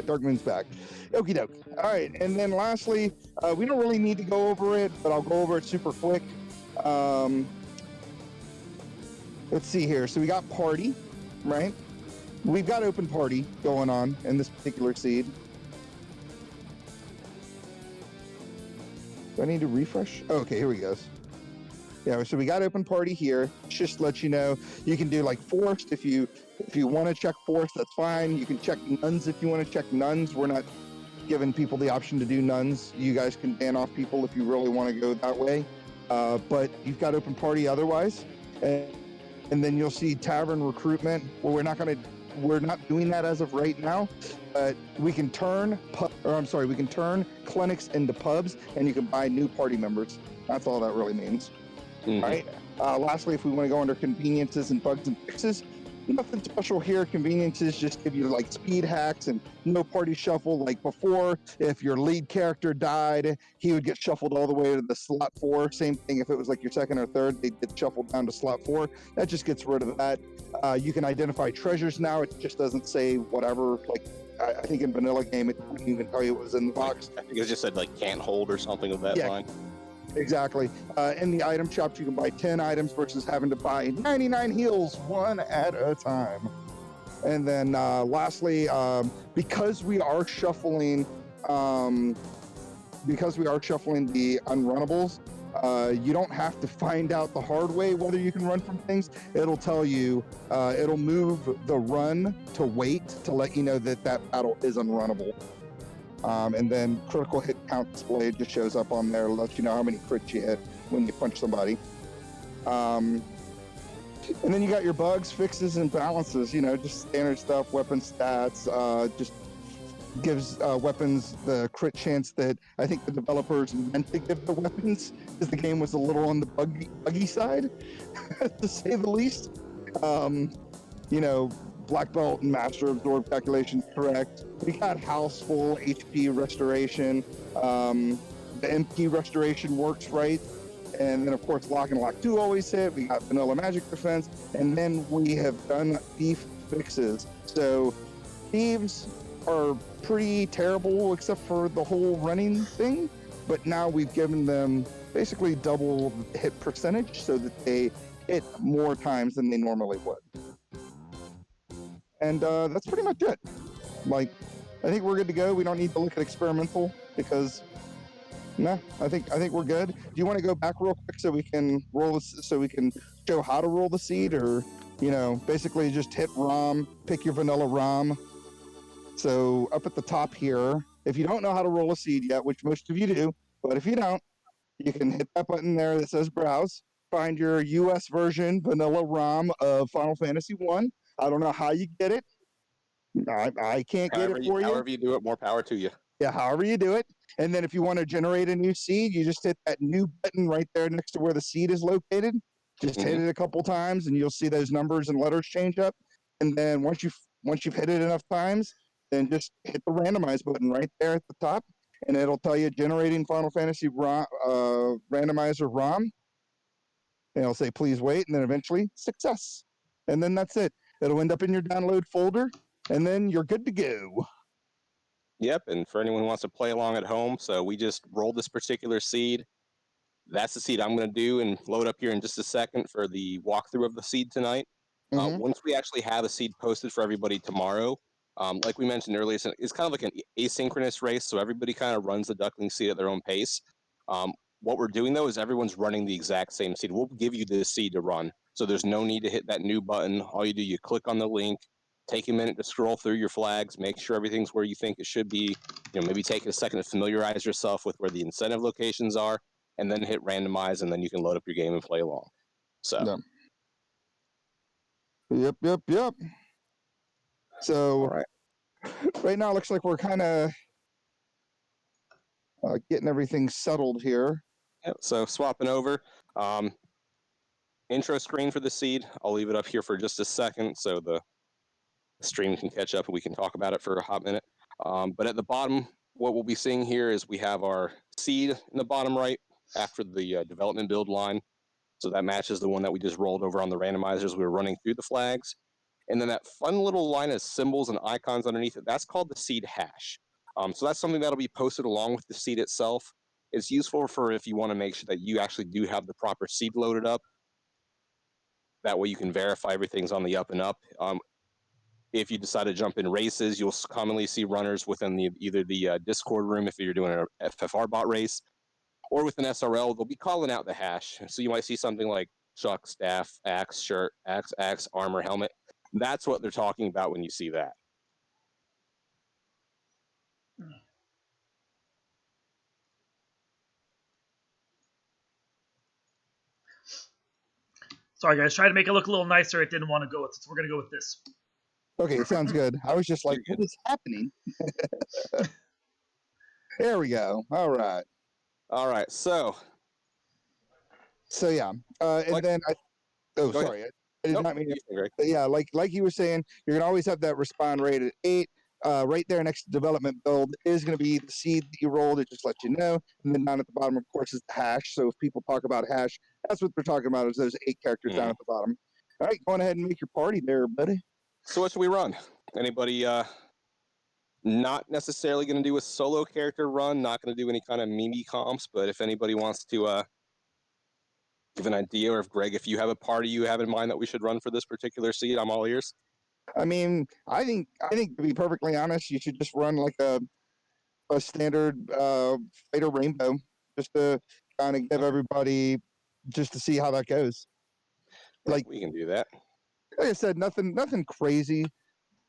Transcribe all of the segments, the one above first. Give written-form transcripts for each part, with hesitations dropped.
Dark Moon's back. Okie doke. All right, and then lastly, we don't really need to go over it, but I'll go over it super quick. Let's see here. So we got party, right? We've got open party going on in this particular seed. Do I need to refresh? Oh, okay, here we go. Yeah, so we got open party here. Just to let you know, you can do like forced if you want to check forced, that's fine. You can check nuns if you want to check nuns. We're not giving people the option to do nuns. You guys can ban off people if you really want to go that way. But you've got open party otherwise, and then you'll see tavern recruitment. Well, we're not doing that as of right now. But we can turn clinics into pubs, and you can buy new party members. That's all that really means. Mm-hmm. Right. Lastly, if we want to go under conveniences and bugs and fixes, nothing special here. Conveniences just give you like speed hacks and no party shuffle. Like before, if your lead character died, he would get shuffled all the way to the slot 4. Same thing if it was like your second or third, they'd get shuffled down to slot 4. That just gets rid of that. You can identify treasures now. It just doesn't say whatever. Like I think in vanilla game, it wouldn't even tell you it was in the box. I think it just said like can't hold or something of that line. Exactly. In the item shops, you can buy 10 items versus having to buy 99 heals one at a time. And then lastly, because we are shuffling the unrunnables, you don't have to find out the hard way whether you can run from things. It'll tell you, it'll move the run to wait to let you know that battle is unrunnable. And then critical hit count display just shows up on there, lets you know how many crits you hit when you punch somebody. And then you got your bugs, fixes, and balances, just standard stuff, weapon stats, just gives weapons the crit chance that I think the developers meant to give the weapons, because the game was a little on the buggy side, to say the least. Black belt and master absorb calculations correct. We got house full HP restoration. The MP restoration works right. And then, of course, lock and lock 2 always hit. We got vanilla magic defense. And then we have done thief fixes. So thieves are pretty terrible except for the whole running thing. But now we've given them basically double hit percentage so that they hit more times than they normally would. And that's pretty much it. Like, I think we're good to go. We don't need to look at experimental because, I think we're good. Do you want to go back real quick so we can show how to roll the seed, or basically just hit ROM, pick your vanilla ROM. So up at the top here, if you don't know how to roll a seed yet, which most of you do, but if you don't, you can hit that button there that says browse. Find your US version vanilla ROM of Final Fantasy 1. I don't know how you get it. I can't get it for you. However you do it, more power to you. Yeah, however you do it. And then if you want to generate a new seed, you just hit that new button right there next to where the seed is located. Just hit it a couple times, and you'll see those numbers and letters change up. And then once you've hit it enough times, then just hit the randomize button right there at the top, and it'll tell you generating Final Fantasy randomizer ROM. And it'll say please wait, and then eventually success. And then that's it. It'll end up in your download folder, and then you're good to go. Yep, and for anyone who wants to play along at home, so we just rolled this particular seed. That's the seed I'm going to do and load up here in just a second for the walkthrough of the seed tonight. Once we actually have a seed posted for everybody tomorrow, like we mentioned earlier, it's kind of like an asynchronous race, so everybody kind of runs the Duckling seed at their own pace. What we're doing, though, is everyone's running the exact same seed. We'll give you this seed to run, so there's no need to hit that new button. All you do, you click on the link, take a minute to scroll through your flags, make sure everything's where you think it should be. Maybe take a second to familiarize yourself with where the incentive locations are, and then hit randomize, and then you can load up your game and play along. So, Yep. So, right now it looks like we're kind of getting everything settled here. Yep. So swapping over. Intro screen for the seed. I'll leave it up here for just a second so the stream can catch up and we can talk about it for a hot minute. But at the bottom, what we'll be seeing here is we have our seed in the bottom right after the development build line. So that matches the one that we just rolled over on the randomizers. We were running through the flags. And then that fun little line of symbols and icons underneath it, that's called the seed hash. So that's something that'll be posted along with the seed itself. It's useful for if you want to make sure that you actually do have the proper seed loaded up. That way you can verify everything's on the up and up. If you decide to jump in races, you'll commonly see runners within either the Discord room if you're doing an FFR bot race, or with an SRL, they'll be calling out the hash. So you might see something like chuck, staff, axe, shirt, axe, armor, helmet. That's what they're talking about when you see that. Sorry, guys. Try to make it look a little nicer. It didn't want to go with it, so we're going to go with this. Okay, sounds good. I was just like, what is happening? There we go. All right. So yeah. And then sorry. I did not mean to. Yeah, like you were saying, you're going to always have that respawn rate at 8. Right there next to development build is going to be the seed that you rolled. It just let you know. And then down at the bottom, of course, is the hash. So if people talk about hash, that's what they're talking about, is those 8 characters down at the bottom. All right, go on ahead and make your party there, buddy. So what should we run? Anybody not necessarily going to do a solo character run, not going to do any kind of meme comps, but if anybody wants to give an idea, or if Greg, if you have a party you have in mind that we should run for this particular seed, I'm all ears. I mean, I think to be perfectly honest, you should just run like a standard fighter rainbow, just to kind of give everybody, just to see how that goes. Like, we can do that. Like I said, nothing crazy,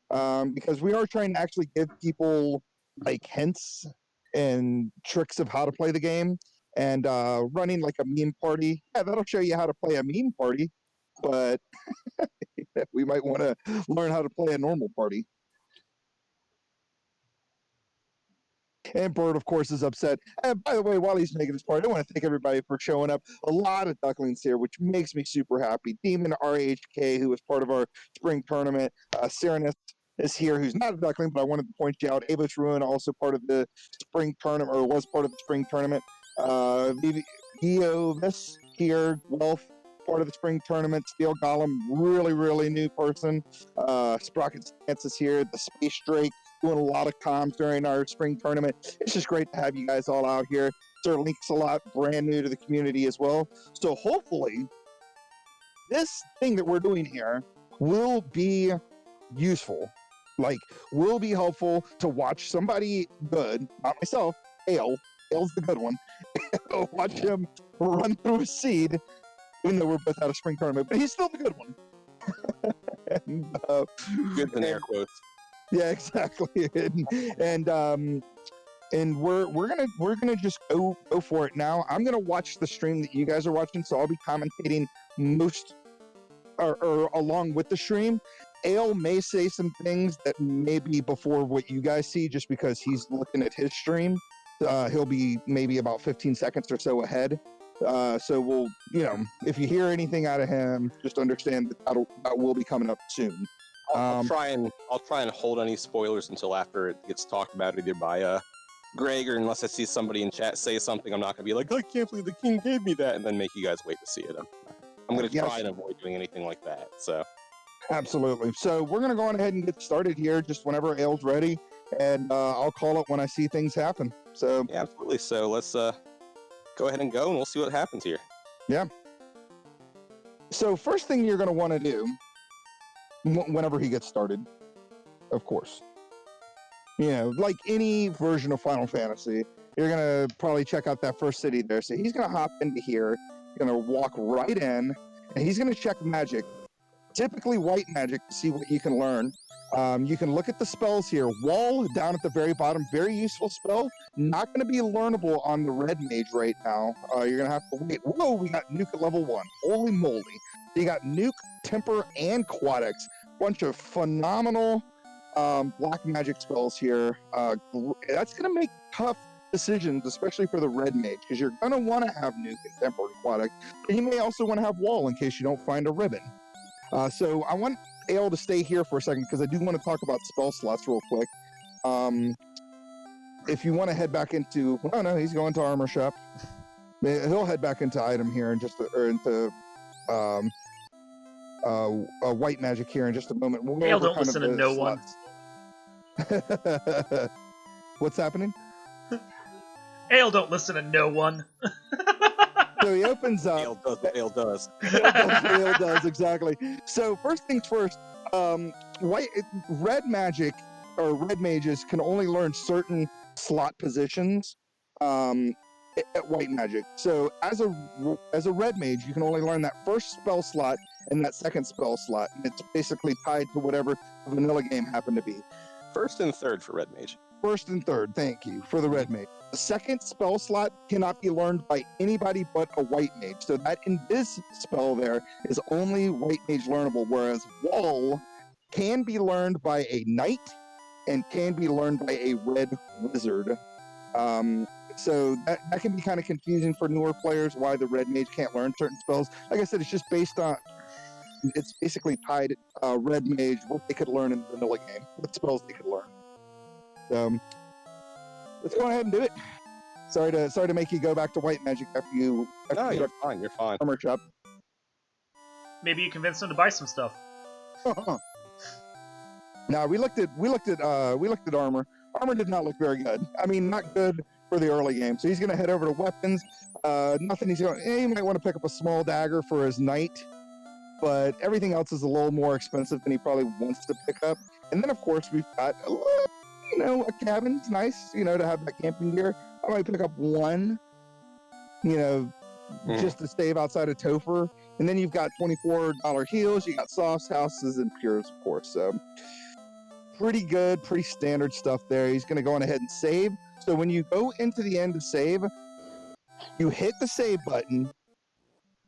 because we are trying to actually give people like hints and tricks of how to play the game. And running like a meme party, yeah, that'll show you how to play a meme party, but we might want to learn how to play a normal party. And Bird, of course, is upset. And by the way, while he's making this party, I want to thank everybody for showing up. A lot of Ducklings here, which makes me super happy. Demon RHK, who was part of our spring tournament. Serenus is here, who's not a Duckling, but I wanted to point you out. Ava's Ruin, also part of the spring tournament, or was part of the spring tournament. Eovis here, Wealth, part of the spring tournament. Steel Golem, really new person. Sprocket Stance is here. The Space Drake, doing a lot of comms during our spring tournament. It's just great to have you guys all out here. Sir Link's a lot brand new to the community as well. So hopefully this thing that we're doing here will be useful. Like, will be helpful to watch somebody good, not myself, Ale's the good one. Watch him run through a seed, even though we're both out of spring tournament, but he's still the good one. Good in air quotes. Yeah, exactly. And we're gonna just go for it now. I'm gonna watch the stream that you guys are watching, so I'll be commentating most or along with the stream. Ale may say some things that may be before what you guys see, just because he's looking at his stream. He'll be maybe about 15 seconds or so ahead. So we'll, if you hear anything out of him, just understand that will be coming up soon. I'll try and hold any spoilers until after it gets talked about, either by Greg, or unless I see somebody in chat say something, I'm not gonna be like, I can't believe the king gave me that, and then make you guys wait to see it. I'm gonna try and avoid doing anything like that. So absolutely. So we're gonna go on ahead and get started here, just whenever Ale's ready, and I'll call it when I see things happen. So yeah, absolutely. So let's go ahead and go, and we'll see what happens here. Yeah. So first thing you're gonna want to do, whenever he gets started, of course, like any version of Final Fantasy, you're gonna probably check out that first city there. So he's gonna hop into here, gonna walk right in, and he's gonna check magic, typically white magic, to see what you can learn. You can look at the spells here. Wall down at the very bottom, very useful spell. Not going to be learnable on the red mage right now. You're going to have to wait. Whoa, we got nuke at level 1. Holy moly. You got nuke, temper, and quadex. Bunch of phenomenal black magic spells here. That's going to make tough decisions, especially for the red mage, because you're going to want to have nuke and temper and quadex. But you may also want to have wall in case you don't find a ribbon. So I want Ale to stay here for a second, because I do want to talk about spell slots real quick. If you want to head back into, oh no, he's going to armor shop. He'll head back into item here and into white magic here in just a moment. We'll go Ale over don't kind listen of to the no one. slots. What's happening? Ale don't listen to no one. So he opens up. Ale does what Ale does. Ale does what Ale does, exactly. So first things first, red magic or red mages can only learn certain slot positions at white magic. So as a red mage, you can only learn that first spell slot and that second spell slot. And it's basically tied to whatever the vanilla game happened to be. First and third for Red Mage. First and third, thank you, for the red mage. The second spell slot cannot be learned by anybody but a white mage. So that invis spell there is only white mage learnable, whereas wall can be learned by a knight and can be learned by a red wizard. So that can be kind of confusing for newer players why the red mage can't learn certain spells. Like I said, it's just it's basically tied red mage, what they could learn in the vanilla game, what spells they could learn. So let's go ahead and do it. Sorry to make you go back to white magic after you. No, you're fine. You're fine. Armor shop. Maybe you convince him to buy some stuff. Now we looked at armor. Armor did not look very good. I mean, not good for the early game. So he's going to head over to weapons. Nothing. He might want to pick up a small dagger for his knight, but everything else is a little more expensive than he probably wants to pick up. And then of course we've got a cabin's nice, to have that camping gear. I might pick up one, just to save outside of Topher. And then you've got $24 heals, you got softs, houses, and pures, of course. So pretty good, pretty standard stuff there. He's going to go on ahead and save. So when you go into the end to save, you hit the save button,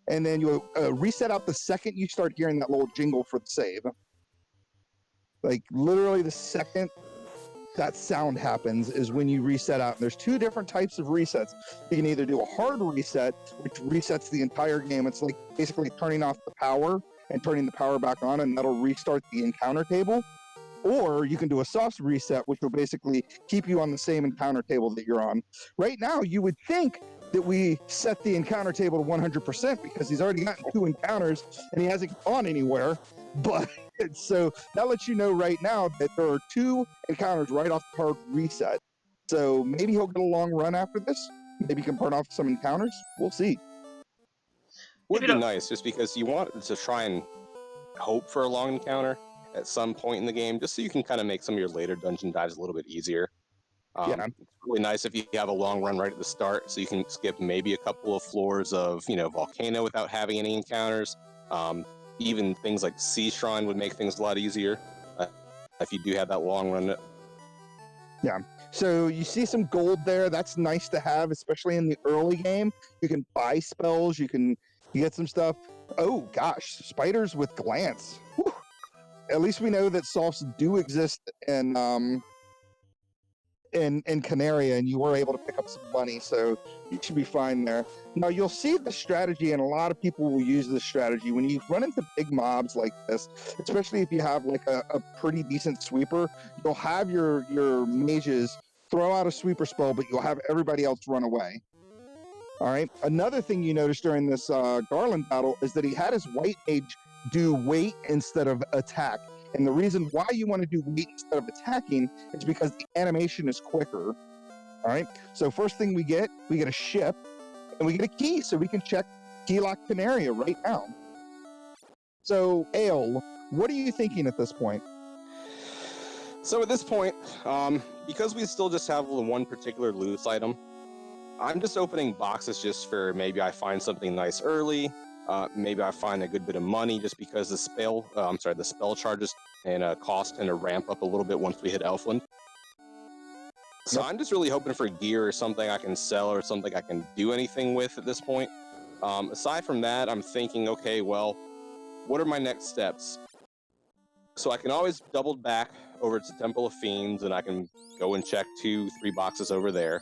and then you reset out the second you start hearing that little jingle for the save. Like literally the second that sound happens is when you reset out. And there's two different types of resets. You can either do a hard reset, which resets the entire game. It's like basically turning off the power and turning the power back on, and that'll restart the encounter table. Or you can do a soft reset, which will basically keep you on the same encounter table that you're on. Right now, you would think that we set the encounter table to 100% because he's already gotten 2 encounters and he hasn't gone anywhere. But so that lets you know right now that there are 2 encounters right off the hard reset. So maybe he'll get a long run after this. Maybe he can burn off some encounters. We'll see. Would be nice, just because you want to try and hope for a long encounter at some point in the game, just so you can kind of make some of your later dungeon dives a little bit easier. Yeah. It's really nice if you have a long run right at the start, so you can skip maybe a couple of floors of, Volcano without having any encounters. Even things like Sea Shrine would make things a lot easier if you do have that long run. Yeah. So you see some gold there. That's nice to have, especially in the early game. You can buy spells. You get some stuff. Oh gosh, spiders with glance. Whew. At least we know that softs do exist in Canaria, and you were able to pick up some money, so you should be fine there. Now you'll see the strategy, and a lot of people will use this strategy when you run into big mobs like this, especially if you have like a pretty decent sweeper. You'll have your mages throw out a sweeper spell, but you'll have everybody else run away. All right. Another thing you noticed during this Garland battle is that he had his white mage do wait instead of attack. And the reason why you want to do wait instead of attacking is because the animation is quicker. All right. So first thing we get a ship, and we get a key, so we can check Key Lock Canaria right now. So, Ale, what are you thinking at this point? So at this point, because we still just have the one particular loot item, I'm just opening boxes just for maybe I find something nice early. Maybe I find a good bit of money just because the spell charges and cost tend to ramp up a little bit once we hit Elfland. So Yep. I'm just really hoping for gear or something I can sell or something I can do anything with at this point. Aside from that, I'm thinking, okay, well, what are my next steps? So I can always double back over to Temple of Fiends, and I can go and check 2-3 boxes over there.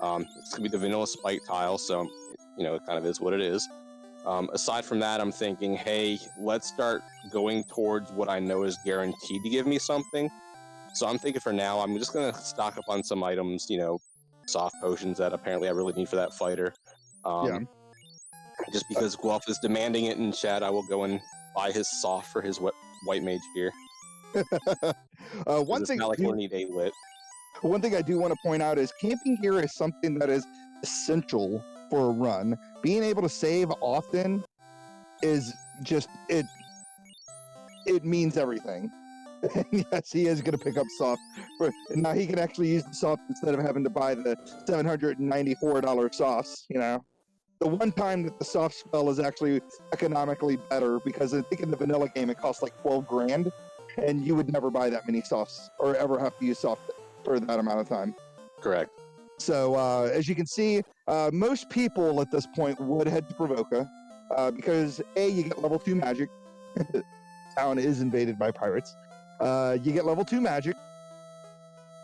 It's going to be the vanilla spike tile, so, it kind of is what it is. Aside from that, I'm thinking, hey, let's start going towards what I know is guaranteed to give me something. So I'm thinking for now, I'm just going to stock up on some items, soft potions that apparently I really need for that fighter. Yeah. Just because Guelph is demanding it in chat, I will go and buy his soft for his white mage here. One It's thing not like we'll need a lit. One thing I do want to point out is camping gear is something that is essential for a run. Being able to save often is just it means everything. Yes, he is going to pick up soft. Now he can actually use the soft instead of having to buy the $794 sauce, you know. The one time that the soft spell is actually economically better, because I think in the vanilla game it costs like 12 grand, and you would never buy that many softs or ever have to use soft for that amount of time. Correct. So as you can see, most people at this point would head to Provoca because A, you get level 2 magic. Town is invaded by pirates. You get level 2 magic,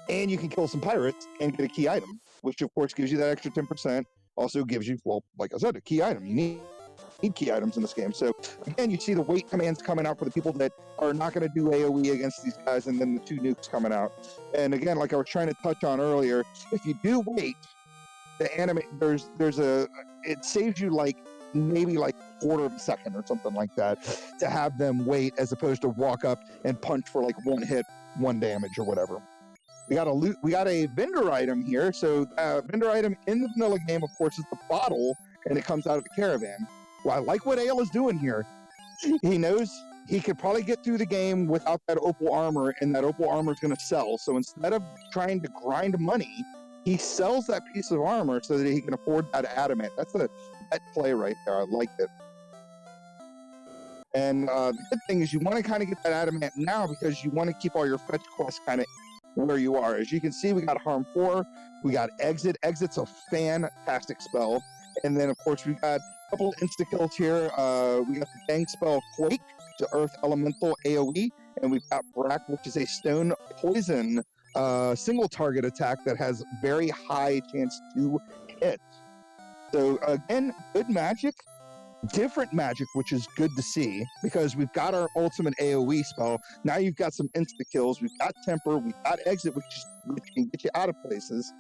and you can kill some pirates and get a key item, which of course gives you that extra 10%. Also gives you, well, like I said, a key item. You need key items in this game. So again, you see the wait commands coming out for the people that are not going to do AoE against these guys, and then the 2 nukes coming out. And again, like I was trying to touch on earlier, if you do wait, the anime it saves you like maybe like quarter of a second or something like that to have them wait, as opposed to walk up and punch for like 1 hit, 1 damage or whatever. We got a vendor item here. So vendor item in the vanilla game, of course, is the bottle, and it comes out of the caravan. Well, I like what Ale is doing here. He knows he could probably get through the game without that opal armor, and that opal armor is going to sell. So instead of trying to grind money, he sells that piece of armor so that he can afford that adamant. That's a bet play right there. I liked it. And the good thing is you want to kind of get that adamant now, because you want to keep all your fetch quests kind of where you are. As you can see, we got Harm 4, we got Exit. Exit's a fantastic spell. And then, of course, we got a couple of insta-kills here. We got the Dang spell Quake, the Earth Elemental AoE, and we've got Brack, which is a stone poison single target attack that has very high chance to hit. So, again, good magic. Different magic, which is good to see, because we've got our ultimate AoE spell. Now you've got some insta kills. We've got Temper. We've got Exit, which can get you out of places.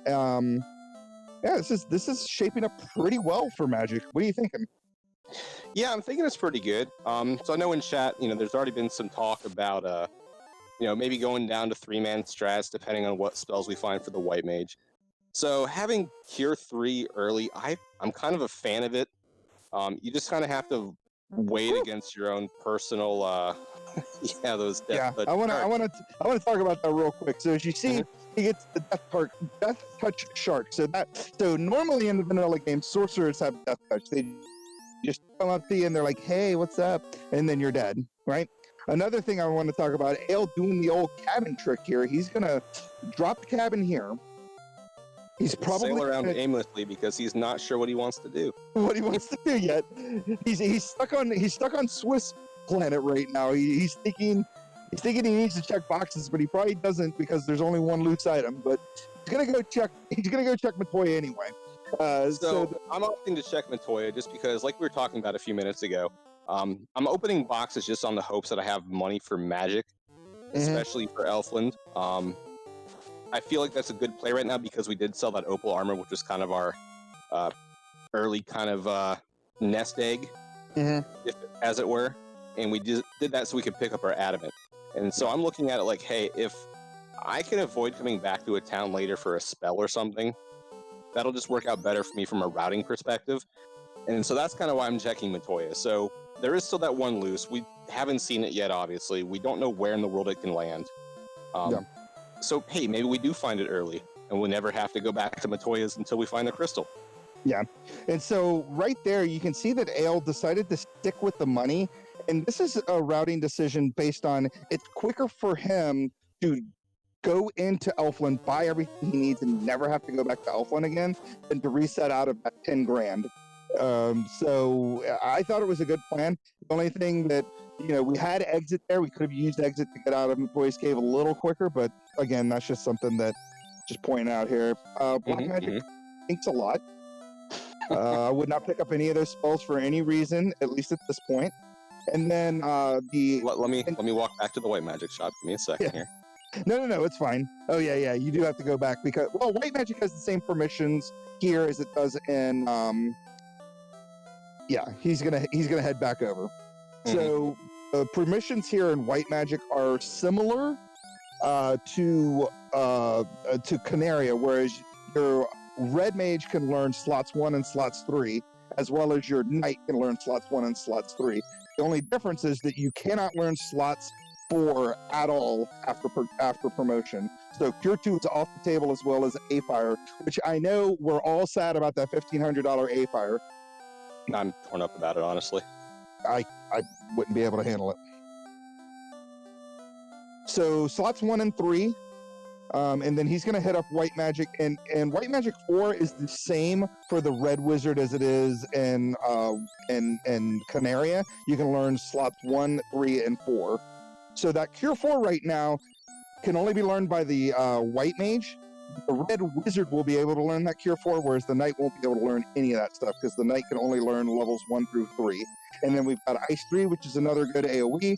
Yeah, this is shaping up pretty well for Magic. What are you thinking? Yeah, I'm thinking it's pretty good. So I know in chat, there's already been some talk about, maybe going down to 3-man strats depending on what spells we find for the white mage. So having Cure 3 early, I'm kind of a fan of it. You just kind of have to weigh it against your own personal, those death. Yeah, I want to talk about that real quick. So as you see, he gets the death touch shark. So normally in the vanilla game, sorcerers have death touch. They just come up to you and they're like, "Hey, what's up?" And then you're dead, right? Another thing I want to talk about, Ale doing the old cabin trick here. He's gonna drop the cabin here. He's probably sail around aimlessly because he's not sure what he wants to do. What he wants to do yet? He's stuck on Swiss planet right now. He's thinking he needs to check boxes, but he probably doesn't, because there's only one loose item. But he's gonna go check Matoya anyway. So I'm opting to check Matoya just because, like we were talking about a few minutes ago, I'm opening boxes just on the hopes that I have money for magic, especially for Elfland. I feel like that's a good play right now because we did sell that opal armor, which was kind of our early kind of nest egg, as it were. And we did that so we could pick up our adamant. And so I'm looking at it like, hey, if I can avoid coming back to a town later for a spell or something, that'll just work out better for me from a routing perspective. And so that's kind of why I'm checking Matoya. So there is still that one loose. We haven't seen it yet, obviously. We don't know where in the world it can land. So, hey, maybe we do find it early, and we'll never have to go back to Matoya's until we find the crystal. Yeah. And so right there, you can see that Ale decided to stick with the money. And this is a routing decision based on, it's quicker for him to go into Elfland, buy everything he needs, and never have to go back to Elfland again than to reset out of that 10 grand. So I thought it was a good plan. The only thing that, we had Exit there. We could have used Exit to get out of Matoya's cave a little quicker, but again, that's just something that just pointing out here. Black Magic thinks a lot. I would not pick up any of those spells for any reason, at least at this point. And then let me walk back to the white magic shop. Give me a second here. No, it's fine. Oh yeah, you do have to go back because white magic has the same permissions here as it does in. Yeah, he's gonna head back over. So permissions here in white magic are similar to Canaria, whereas your red mage can learn slots 1 and slots 3, as well as your knight can learn slots 1 and slots 3. The only difference is that you cannot learn slots 4 at all after promotion. So Cure 2 is off the table, as well as A Fire, which I know we're all sad about that $1,500 A Fire. I'm torn up about it, honestly. I wouldn't be able to handle it. So slots 1 and 3, and then he's going to hit up white magic, and white magic 4 is the same for the red wizard as it is in Canaria. You can learn slots 1, 3, and 4. So that Cure 4 right now can only be learned by the white mage. The red wizard will be able to learn that Cure 4, whereas the knight won't be able to learn any of that stuff, because the knight can only learn levels 1 through 3. And then we've got Ice 3, which is another good AoE.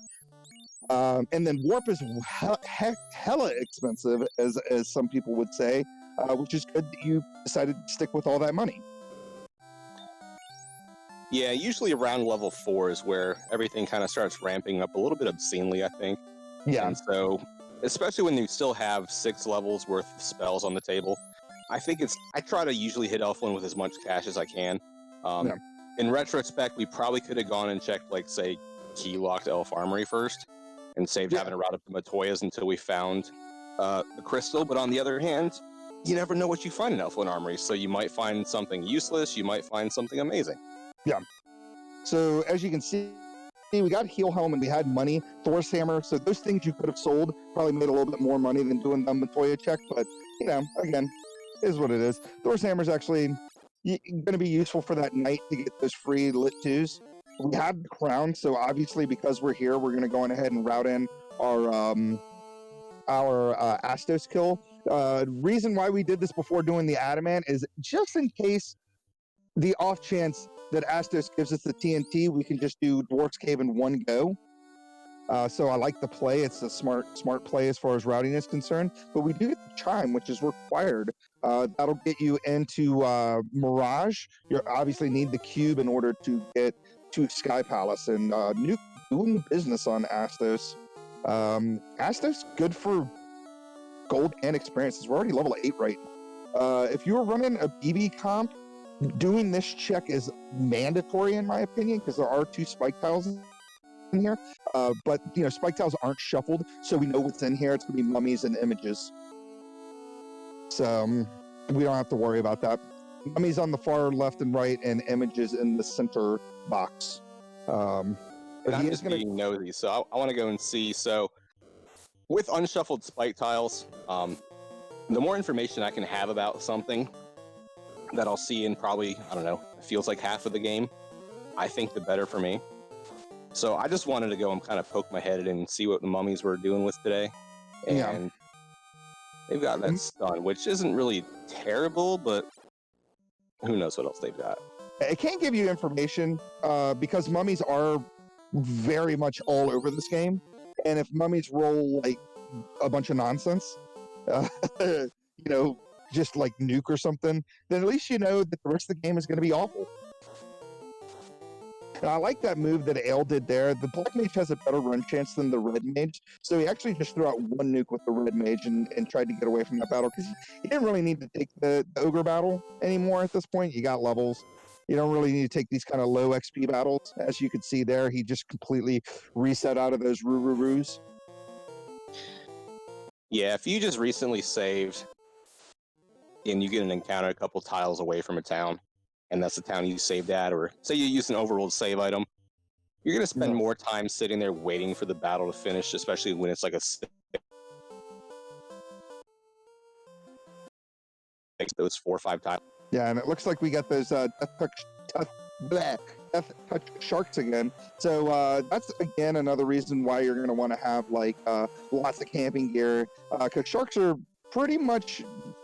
And then Warp is hella expensive, as some people would say, which is good that you decided to stick with all that money. Yeah, usually around level 4 is where everything kind of starts ramping up a little bit obscenely, I think. Yeah. And so, especially when you still have 6 levels worth of spells on the table, I try to usually hit Elflin with as much cash as I can. Yeah. In retrospect, we probably could have gone and checked, like, say, key-locked Elf Armory first, and saved having to route up to Matoya's until we found the crystal. But on the other hand, you never know what you find in Elflin Armory, so you might find something useless, you might find something amazing. Yeah. So as you can see, we got Heel Helm and we had money, Thor's Hammer. So those things you could have sold probably made a little bit more money than doing the Matoya check. But, again, is what it is. Thor's Hammer is actually going to be useful for that night to get those free lit 2s. We have the crown, so obviously because we're here, we're going to go on ahead and route in our Astos kill. Reason why we did this before doing the Adamant is just in case the off chance that Astos gives us the TNT, we can just do Dwarf's Cave in one go. So I like the play. It's a smart play as far as routing is concerned. But we do get the Chime, which is required. That'll get you into Mirage. You obviously need the cube in order to get to Sky Palace. And Nuke doing business on Astos. Astos, good for gold and experiences. We're already level 8 right now. If you were running a BB comp, doing this check is mandatory in my opinion, because there are 2 spike tiles in here. But spike tiles aren't shuffled, so we know what's in here. It's gonna be mummies and images. So we don't have to worry about that. Mummies on the far left and right, and images in the center box. And I'm just being nosy, so I want to go and see. So with unshuffled spike tiles, the more information I can have about something that I'll see in probably, I don't know, it feels like half of the game, I think the better for me. So I just wanted to go and kind of poke my head in and see what the mummies were doing with today. And they've got that stun, which isn't really terrible, but who knows what else they've got. It can't give you information because mummies are very much all over this game. And if mummies roll like a bunch of nonsense, just like Nuke or something, then at least you know that the rest of the game is going to be awful. And I like that move that Ale did there. The Black Mage has a better run chance than the Red Mage, so he actually just threw out 1 nuke with the Red Mage and tried to get away from that battle, because you didn't really need to take the Ogre battle anymore at this point. You got levels. You don't really need to take these kind of low XP battles. As you could see there, he just completely reset out of those Roo-Roo-Roos. Yeah, if you just recently saved and you get an encounter a couple tiles away from a town, and that's the town you saved at, or say you use an overruled save item, you're going to spend more time sitting there waiting for the battle to finish, especially when it's like those 4 or 5 tiles. Yeah, and it looks like we got those Death Touch sharks again. So that's, again, another reason why you're going to want to have lots of camping gear, because sharks are pretty much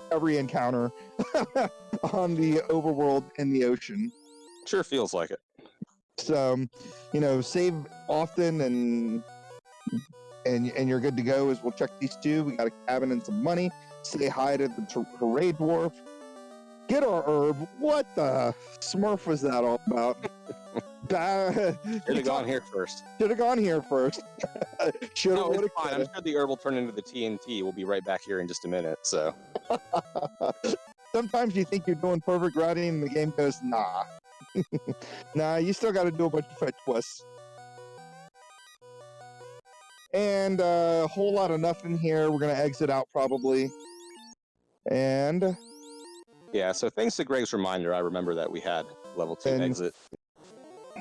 every encounter on the overworld in the ocean. Sure feels like it. So, save often and you're good to go. As we'll check these 2. We got a cabin and some money. Say hi to the Hooray Dwarf. Get our herb. What the Smurf was that all about? Should have gone here first. Should have gone here first. Should have. No, it's fine. I'm sure the herb will turn into the TNT. We'll be right back here in just a minute. So sometimes you think you're doing perfect routing, and the game goes, nah. Nah, you still got to do a bunch of fetch quests. And a whole lot of nothing here. We're going to exit out probably. And yeah, so thanks to Greg's reminder, I remember that we had level 2 exit.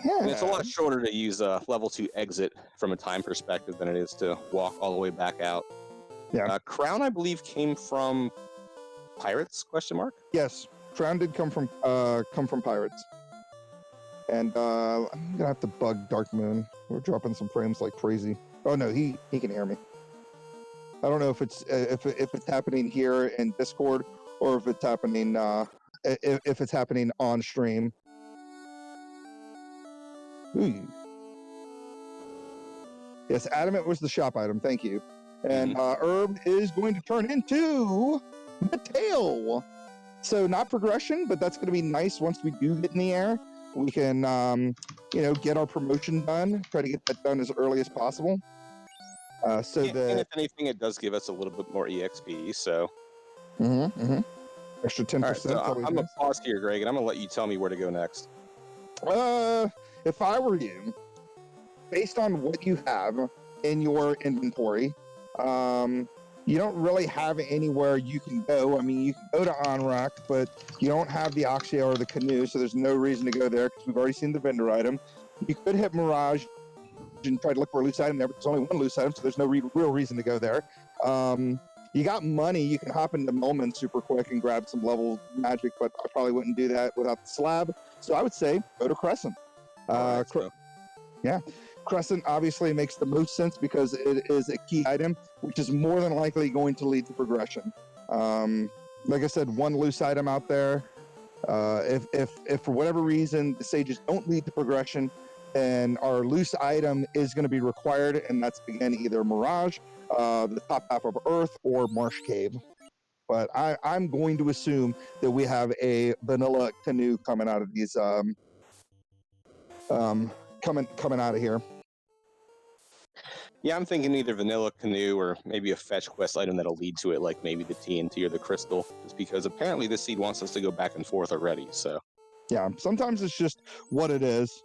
Yeah. And it's a lot shorter to use a level 2 exit from a time perspective than it is to walk all the way back out. Yeah. Crown, I believe, came from Pirates? ? Yes, Crown did come from Pirates. And I'm gonna have to bug Dark Moon. We're dropping some frames like crazy. Oh no, he can hear me. I don't know if it's happening here in Discord or if it's happening if it's happening on stream. Ooh. Yes, Adamant was the shop item. Thank you. And Herb is going to turn into Mateo. So not progression, but that's going to be nice once we do get in the air. We can, get our promotion done. Try to get that done as early as possible. And if anything, it does give us a little bit more EXP. So. Extra 10%. All right, so I'm gonna pause here, Greg, and I'm gonna let you tell me where to go next. If I were you, based on what you have in your inventory, you don't really have anywhere you can go. I mean, you can go to Onrock, but you don't have the Oxia or the canoe, so there's no reason to go there because we've already seen the vendor item. You could hit Mirage and try to look for a loose item there, but there's only one loose item, so there's no real reason to go there. You got money, you can hop into Moment super quick and grab some level magic, but I probably wouldn't do that without the slab. So I would say go to Crescent. Yeah, Crescent obviously makes the most sense because it is a key item, which is more than likely going to lead to progression. Like I said, one loose item out there. If for whatever reason the sages don't lead to progression, then our loose item is going to be required, and that's again either Mirage, the top half of Earth, or Marsh Cave. But I'm going to assume that we have a vanilla canoe coming out of these coming out of here. Yeah, I'm thinking either vanilla canoe or maybe a fetch quest item that'll lead to it, like maybe the TNT or the crystal, just because apparently this seed wants us to go back and forth already. So yeah, sometimes it's just what it is.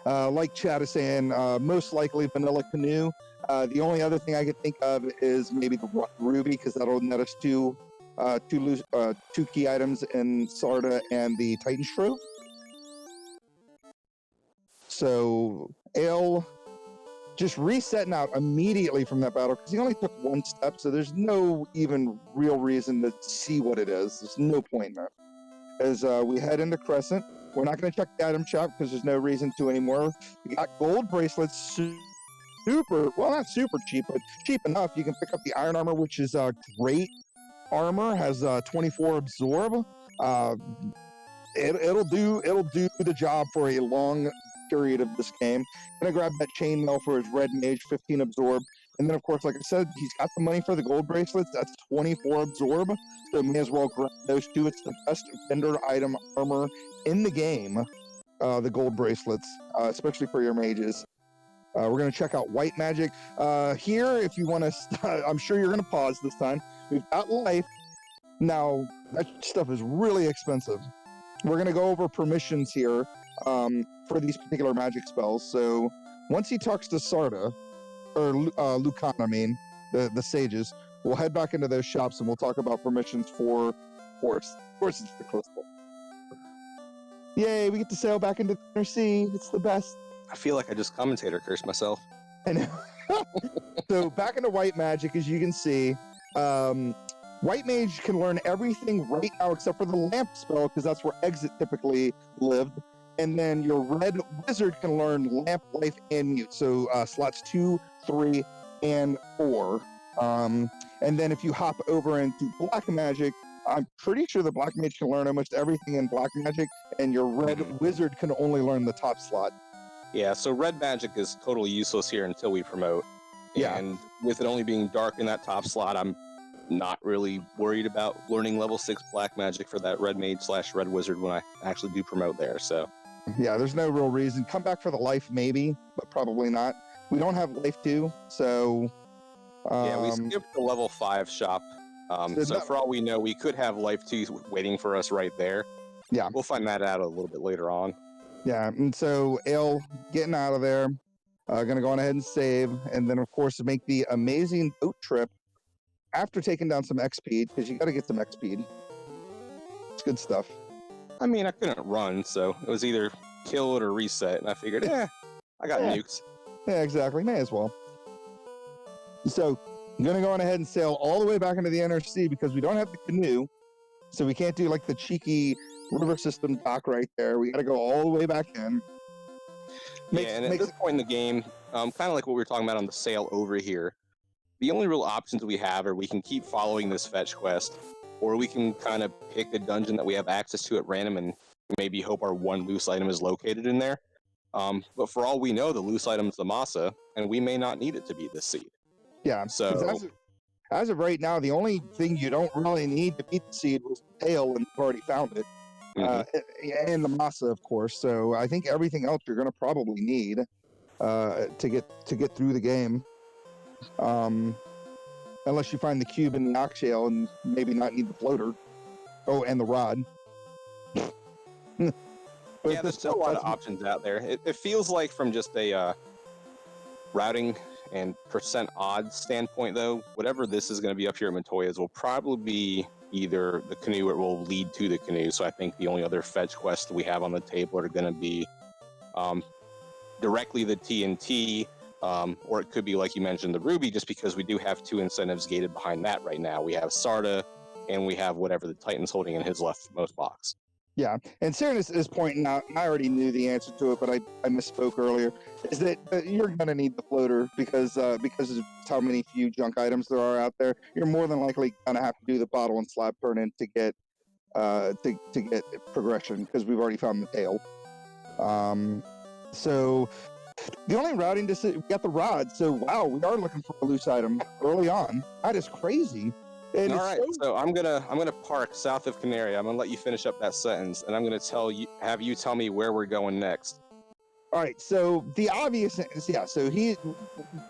Like Chad is saying, most likely vanilla canoe. The only other thing I could think of is maybe the ruby, because that'll net us two key items in Sarda and the Titan Trove. So Ale just resetting out immediately from that battle because he only took one step, so there's no even real reason to see what it is. There's no point in that. As we head into Crescent, we're not going to check the item shop because there's no reason to anymore. We got gold bracelets, not super cheap, but cheap enough. You can pick up the iron armor, which is great armor, has 24 absorb. It'll do the job for a long period of this game. Gonna grab that chainmail for his red mage, 15 absorb, and then of course, like I said, he's got the money for the gold bracelets. That's 24 absorb, so may as well grab those two. It's the best vendor item armor in the game. The gold bracelets, especially for your mages. We're gonna check out white magic here. If you want to, I'm sure you're gonna pause this time. We've got life. Now that stuff is really expensive. We're going to go over permissions here for these particular magic spells. So once he talks to Sarda, or Lucan, the sages, we'll head back into those shops and we'll talk about permissions for Horse. Horse is the crystal. Yay, we get to sail back into the inner sea. It's the best. I feel like I just commentator cursed myself. I know. So back into white magic, as you can see, White Mage can learn everything right now except for the lamp spell, because that's where exit typically lived. And then your red wizard can learn lamp, life, and mute. So slots 2, 3, and 4. And then if you hop over into black magic, I'm pretty sure the black mage can learn almost everything in black magic, and your red wizard can only learn the top slot. Yeah, so red magic is totally useless here until we promote. Yeah. And with it only being dark in that top slot, I'm not really worried about learning level 6 black magic for that red mage / red wizard when I actually do promote there. So Yeah, there's no real reason. Come back for the life, maybe, but probably not. We don't have life 2, so... Yeah, we skipped the level 5 shop. So for all we know, we could have life 2 waiting for us right there. Yeah. We'll find that out a little bit later on. Yeah, and so Ale getting out of there, gonna go on ahead and save, and then of course make the amazing boat trip after taking down some XP, because you got to get some XP. It's good stuff. I mean, I couldn't run, so it was either kill it or reset, and I figured, I got nukes. Yeah, exactly. May as well. So I'm gonna go on ahead and sail all the way back into the inner sea because we don't have the canoe, so we can't do like the cheeky river system dock right there. We got to go all the way back in. And at this point in the game, kind of like what we were talking about on the sail over here, the only real options we have are we can keep following this fetch quest, or we can kind of pick a dungeon that we have access to at random and maybe hope our one loose item is located in there. But for all we know, the loose item is the masa, and we may not need it to beat this seed. Yeah, so as of right now, the only thing you don't really need to beat the seed was the tail, and you've already found it. And the masa, of course. So I think everything else you're going to probably need to get through the game, unless you find the cube and the ox shell, and maybe not need the floater. Oh, and the rod. Yeah, there's still a lot of options out there. It feels like from just a routing and percent odds standpoint, though, whatever this is going to be up here at Montoya's will probably be either the canoe or it will lead to the canoe. So I think the only other fetch quests we have on the table are going to be directly the TNT, or it could be, like you mentioned, the Ruby, just because we do have 2 incentives gated behind that right now. We have Sarda, and we have whatever the Titan's holding in his leftmost box. Yeah, and Saren is pointing out, I already knew the answer to it, but I misspoke earlier, is that you're going to need the floater because of how many few junk items there are out there. You're more than likely going to have to do the bottle and slab turn-in to get progression, because we've already found the tail. So the only routing decision, we got the rod, so wow, we are looking for a loose item early on. That is crazy. And all right, so I'm gonna park south of Canary. I'm gonna let you finish up that sentence, and I'm gonna have you tell me where we're going next. All right, so the obvious is, so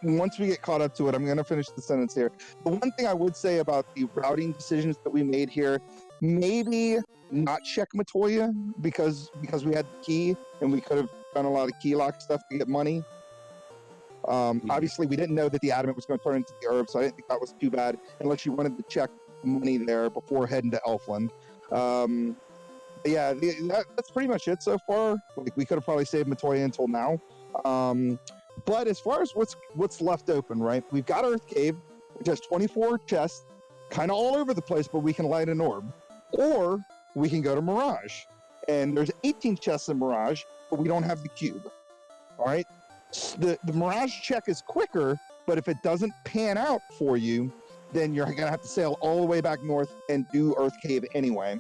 once we get caught up to it, I'm gonna finish the sentence here. The one thing I would say about the routing decisions that we made here, maybe not check Matoya because we had the key and we could have done a lot of key lock stuff to get money. Obviously, we didn't know that the adamant was going to turn into the herb, so I didn't think that was too bad, unless you wanted to check money there before heading to Elfland. That's pretty much it so far. Like, we could have probably saved Matoya until now. But as far as what's left open, right? We've got Earth Cave, which has 24 chests, kind of all over the place, but we can light an orb. Or we can go to Mirage, and there's 18 chests in Mirage, but we don't have the cube. All right? The Mirage check is quicker, but if it doesn't pan out for you, then you're gonna have to sail all the way back north and do Earth Cave anyway.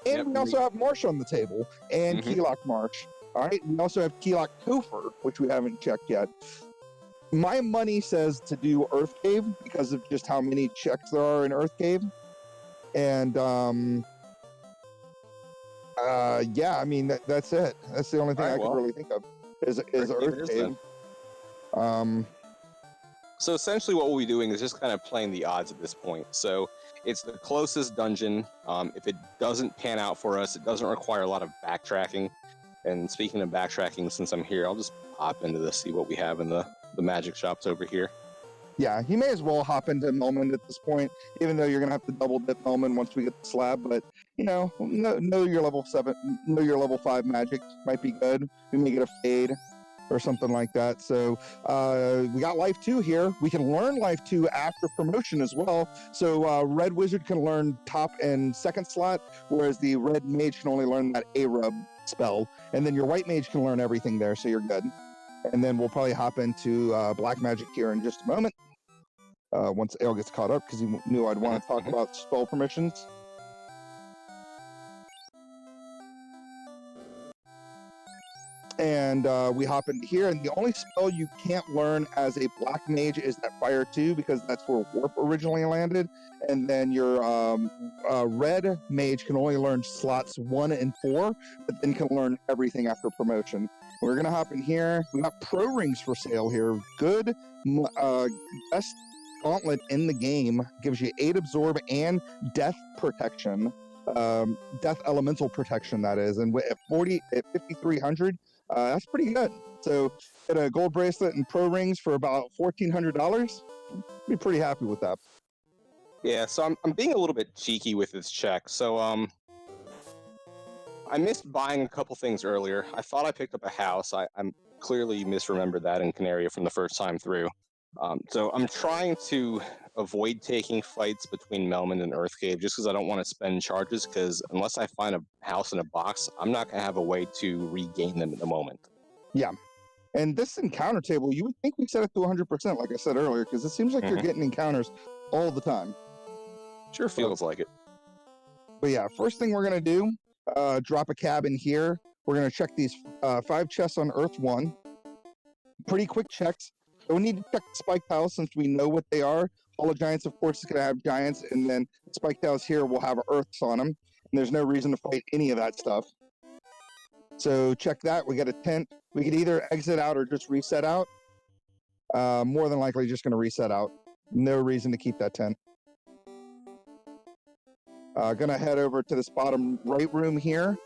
And we also have Marsh on the table, and Keylock Marsh. All right, we also have Keylock Topher, which we haven't checked yet. My money says to do Earth Cave because of just how many checks there are in Earth Cave. And I mean that's it. That's the only thing I can really think of is Earth Cave. So essentially what we'll be doing is just kind of playing the odds at this point. So it's the closest dungeon. If it doesn't pan out for us, it doesn't require a lot of backtracking. And speaking of backtracking, since I'm here, I'll just hop into this, see what we have in the magic shops over here. Yeah, you may as well hop into Melman at this point, even though you're going to have to double dip Melman once we get the slab. But, know your level 7, know your level 5 magic might be good. We may get a fade or something like that. So we got Life 2 here. We can learn Life 2 after promotion as well. So Red Wizard can learn top and second slot, whereas the Red Mage can only learn that A-Rub spell. And then your White Mage can learn everything there, so you're good. And then we'll probably hop into Black Magic here in just a moment. Once Ale gets caught up, because he knew I'd want to talk about spell permissions. And we hop into here, and the only spell you can't learn as a black mage is that Fire 2, because that's where Warp originally landed. And then your red mage can only learn slots 1 and 4, but then can learn everything after promotion. We're going to hop in here. We got pro rings for sale here. Good, best gauntlet in the game. Gives you 8 absorb and death protection. Death elemental protection, that is. And at 5,300, that's pretty good. So get a gold bracelet and pro rings for about $1,400. Be pretty happy with that. Yeah, so I'm being a little bit cheeky with this check. So I missed buying a couple things earlier. I thought I picked up a house. I'm clearly misremembered that in Canaria from the first time through. So I'm trying to avoid taking fights between Melman and Earthcave just because I don't want to spend charges, because unless I find a house in a box, I'm not going to have a way to regain them in the moment. Yeah. And this encounter table, you would think we set it to 100%, like I said earlier, because it seems like you're getting encounters all the time. Sure feels like it. But yeah, first thing we're going to do, drop a cab in here. We're going to check these 5 chests on Earth 1. Pretty quick checks. Don't need to check the spike tiles since we know what they are. Hollow Giants, of course, is going to have giants, and then spike tiles here will have Earths on them. And there's no reason to fight any of that stuff. So check that. We got a tent. We could either exit out or just reset out. More than likely just going to reset out. No reason to keep that tent. Gonna head over to this bottom right room here.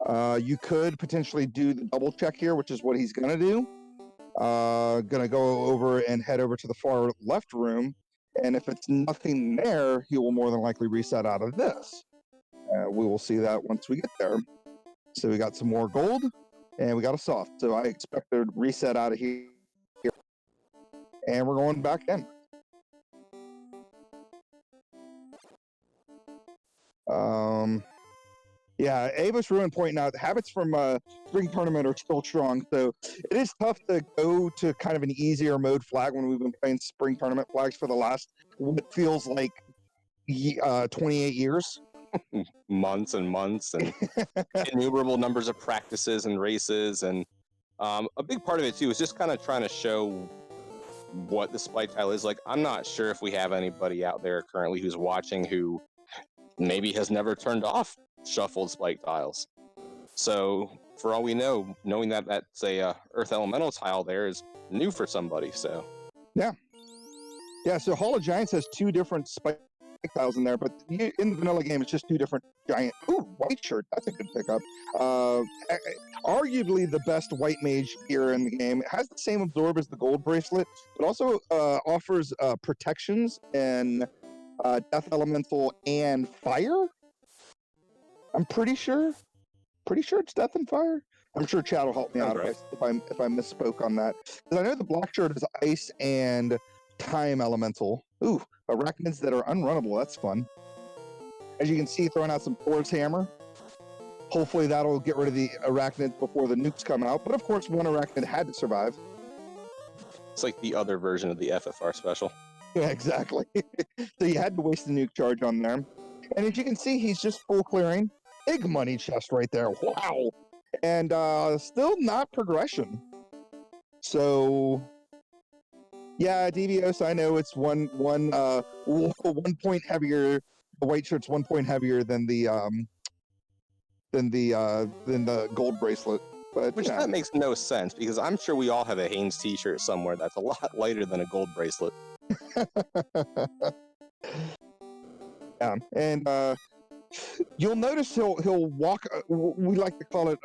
You could potentially do the double check here, which is what he's gonna do. Gonna go over and head over to the far left room, and if it's nothing there, he will more than likely reset out of this. We will see that once we get there. So we got some more gold, and we got a soft. So I expect to reset out of here, and we're going back in. Yeah, Ava's Ruin pointing out habits from spring tournament are still strong, so it is tough to go to kind of an easier mode flag when we've been playing spring tournament flags for the last what feels like 28 years. Months and months, and innumerable numbers of practices and races, and a big part of it too is just kind of trying to show what the spike tile is like. I'm not sure if we have anybody out there currently who's watching who maybe has never turned off shuffled spike tiles. So for all we know, knowing that that's a earth elemental tile there is new for somebody. So yeah. So Hall of Giants has 2 different spike tiles in there, but in the vanilla game, it's just 2 different giant. Ooh, white shirt. That's a good pickup. Arguably the best white mage here in the game. It has the same absorb as the gold bracelet, but also offers protections and death elemental and fire. I'm pretty sure it's death and fire. I'm sure Chad will help me out if I misspoke on that, because I know the black shirt is ice and time elemental. Ooh, arachnids that are unrunnable. That's fun. As you can see, throwing out some Thor's hammer. Hopefully that'll get rid of the arachnids before the nukes come out. But of course, one arachnid had to survive. it's like the other version of the FFR special. Yeah, exactly. So you had to waste the nuke charge on there. And as you can see, he's just full clearing. Big money chest right there. Wow. And still not progression. So yeah, DVOS, I know it's one point heavier. The white shirt's 1 point heavier than the gold bracelet. But Which that makes no sense, because I'm sure we all have a Hanes t-shirt somewhere that's a lot lighter than a gold bracelet. Yeah, and you'll notice he'll walk. We like to call it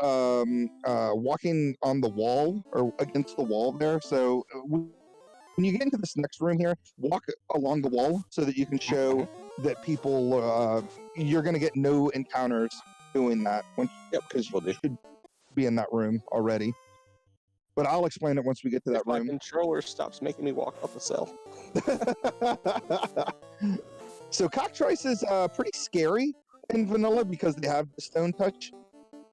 walking on the wall or against the wall there. So when you get into this next room here, walk along the wall so that you can show that people you're going to get no encounters doing that. Because you should be in that room already. But I'll explain it once we get to that room. My controller stops making me walk up a cell. So Cockatrice is pretty scary in vanilla because they have the stone touch.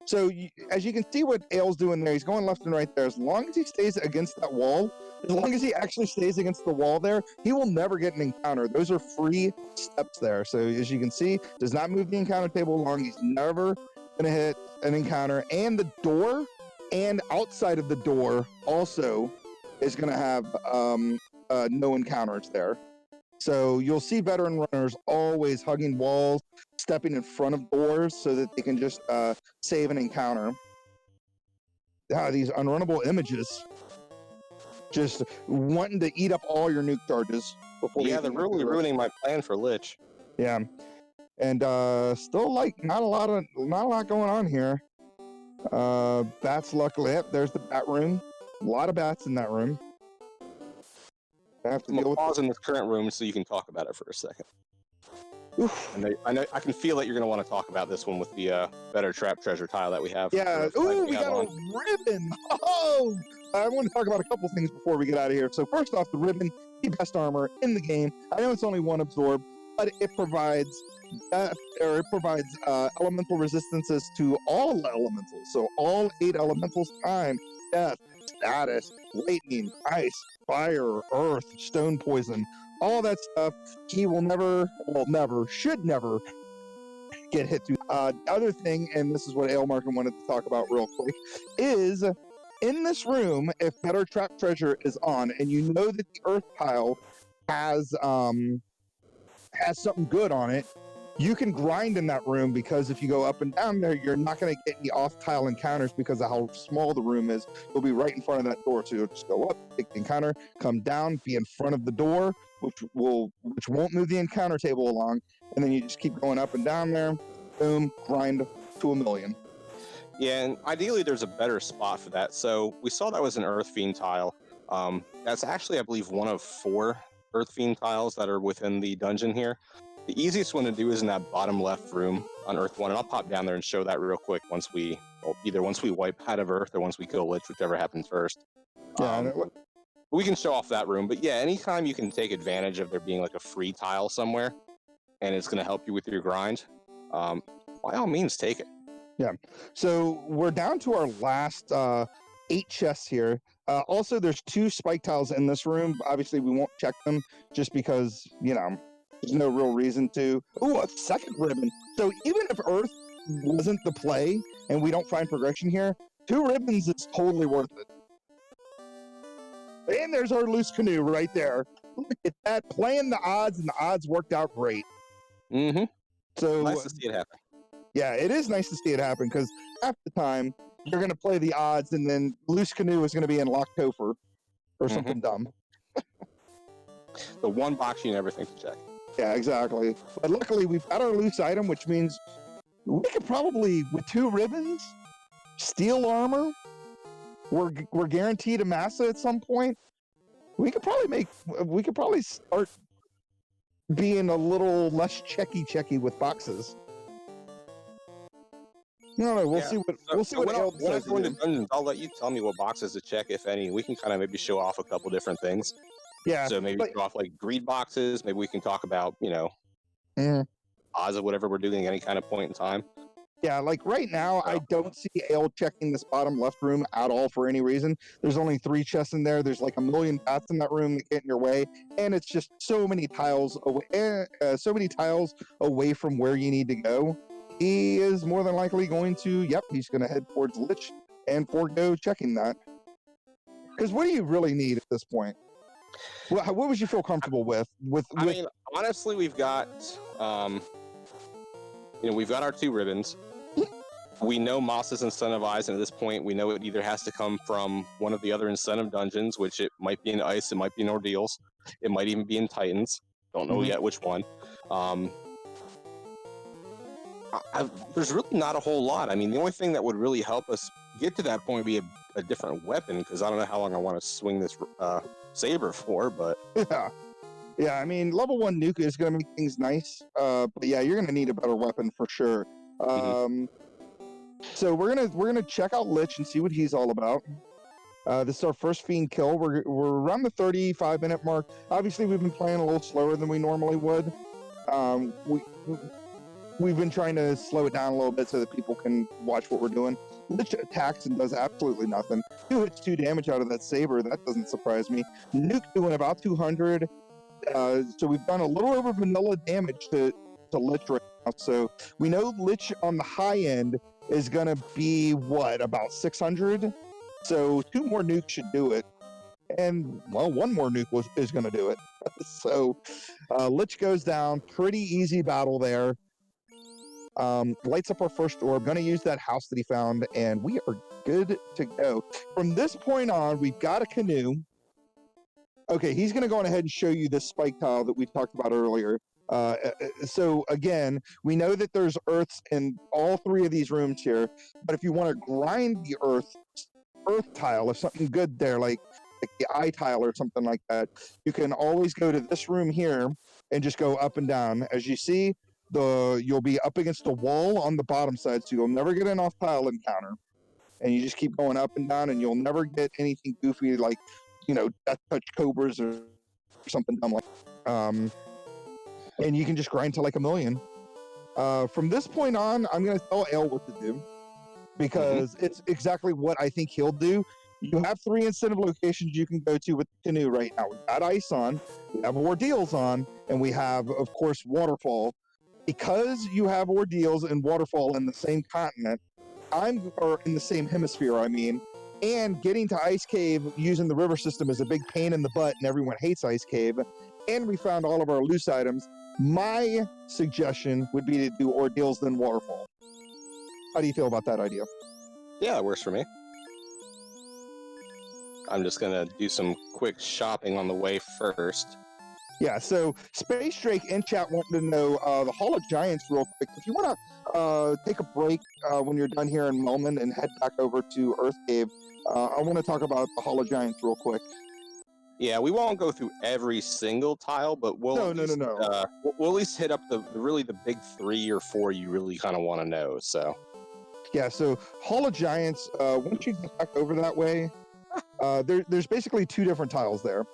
So as you can see what Ale's doing there, he's going left and right there. As long as he stays against that wall, as long as he actually stays against the wall there, he will never get an encounter. Those are free steps there. So as you can see, does not move the encounter table along. He's never going to hit an encounter. And the door and outside of the door also is going to have no encounters there. So you'll see veteran runners always hugging walls, stepping in front of doors so that they can just save an encounter. These unrunnable images, just wanting to eat up all your nuke charges before. Yeah, they're really ruining my plan for Lich. Yeah, and still like not a lot going on here. Bats, luckily, yep, there's the bat room. A lot of bats in that room. I have to I'm deal with pause in this current room so you can talk about it for a second. Oof. I know. I can feel that you're going to want to talk about this one with the better trap treasure tile that we have. Yeah. Ooh, we got a ribbon. Oh, I want to talk about a couple things before we get out of here. So first off, the ribbon, the best armor in the game. I know it's only one absorb, but it provides elemental resistances to all elementals. So all 8 elementals: time, death, status, lightning, ice, fire, earth, stone, poison, all that stuff. He will should never get hit through. Other thing, and this is what Ailmarkin wanted to talk about real quick, is in this room, if Better Trap Treasure is on, and you know that the earth tile has something good on it, you can grind in that room, because if you go up and down there, you're not going to get any off-tile encounters because of how small the room is. You'll be right in front of that door, so you'll just go up, take the encounter, come down, be in front of the door, which won't move the encounter table along, and then you just keep going up and down there, boom, grind to 1,000,000. Yeah, and ideally there's a better spot for that. So we saw that was an Earth Fiend tile. That's actually, I believe, one of 4 Earth Fiend tiles that are within the dungeon here. The easiest one to do is in that bottom left room on Earth 1, and I'll pop down there and show that real quick either once we wipe out of Earth or once we kill Lich, whichever happens first. Yeah, we can show off that room, but yeah, anytime you can take advantage of there being like a free tile somewhere, and it's going to help you with your grind, by all means, take it. Yeah. So we're down to our last 8 chests here. Also, there's 2 spike tiles in this room. Obviously, we won't check them just because, there's no real reason to. Oh, a second ribbon. So even if Earth wasn't the play and we don't find progression here, 2 ribbons is totally worth it. And there's our loose canoe right there. Look at that, playing the odds, and the odds worked out great. Mm-hmm. So nice to see it happen. Yeah, it is nice to see it happen, because half the time you're going to play the odds, and then loose canoe is going to be in Locktofer or something dumb. The one box you never think to check. Yeah, exactly. But luckily, we've got our loose item, which means we could probably, with 2 ribbons, steel armor. We're guaranteed a massa at some point. We could probably start being a little less checky with boxes. No, we'll see what when I go into dungeons, I'll let you tell me what boxes to check, if any. We can kind of maybe show off a couple different things. Yeah. So maybe show off like greed boxes. Maybe we can talk about odds of whatever we're doing at any kind of point in time. Yeah, like right now, I don't see Ale checking this bottom left room at all for any reason. There's only 3 chests in there. There's like 1,000,000 bats in that room that get in your way, and it's just so many tiles away from where you need to go. He is more than likely going to, he's going to head towards Lich and forego checking that. Because what do you really need at this point? What would you feel comfortable with? I mean, honestly, we've got, we've got our 2 ribbons. We know Moss is incentivized, and at this point, we know it either has to come from one of the other incentive dungeons, which it might be in Ice, it might be in Ordeals, it might even be in Titans. Don't know yet which one. There's really not a whole lot. I mean, the only thing that would really help us get to that point would be a different weapon, because I don't know how long I want to swing this saber for, but... Yeah, I mean, level 1 nuke is going to make things nice, but yeah, you're going to need a better weapon for sure. So we're gonna check out Lich and see what he's all about. This is our first fiend kill. We're around the 35-minute mark. Obviously, we've been playing a little slower than we normally would. We've been trying to slow it down a little bit so that people can watch what we're doing. Lich attacks and does absolutely nothing. 2 hits, 2 damage out of that saber. That doesn't surprise me. Nuke doing about 200. So we've done a little over vanilla damage to Lich right now. So we know Lich on the high end is going to be what, about 600? So 2 more nukes should do it. And, well, 1 more nuke is going to do it. So Lich goes down. Pretty easy battle there. Lights up our first orb. Going to use that house that he found, and we are good to go. From this point on, we've got a canoe. Okay, he's going to go on ahead and show you this spike tile that we talked about earlier. So again, we know that there's earths in all 3 of these rooms here, but if you want to grind the earth tile, if something good there, like the eye tile or something like that, you can always go to this room here and just go up and down. As you see, you'll be up against a wall on the bottom side, so you'll never get an off tile encounter. And you just keep going up and down, and you'll never get anything goofy like, death touch cobras or something dumb like. And you can just grind to like 1,000,000. From this point on, I'm going to tell Ale what to do, because it's exactly what I think he'll do. You have 3 incentive locations you can go to with the canoe right now. We've got ice on, we have ordeals on, and we have, of course, waterfall. Because you have ordeals and waterfall in the same continent, or in the same hemisphere, I mean, and getting to Ice Cave using the river system is a big pain in the butt, and everyone hates Ice Cave, and we found all of our loose items. My suggestion would be to do ordeals then waterfall. How do you feel about that idea? Yeah, that works for me. I'm just gonna do some quick shopping on the way first. Yeah, so Space Drake in chat wanting to know the Hall of Giants real quick. If you want to take a break when you're done here in Melman and head back over to Earth Cave, I want to talk about the Hall of Giants real quick. Yeah, we won't go through every single tile, but we'll No. we'll at least hit up the big 3 or 4 you really kind of want to know. So yeah, so Hall of Giants. Once you get back over that way, there's basically 2 different tiles there,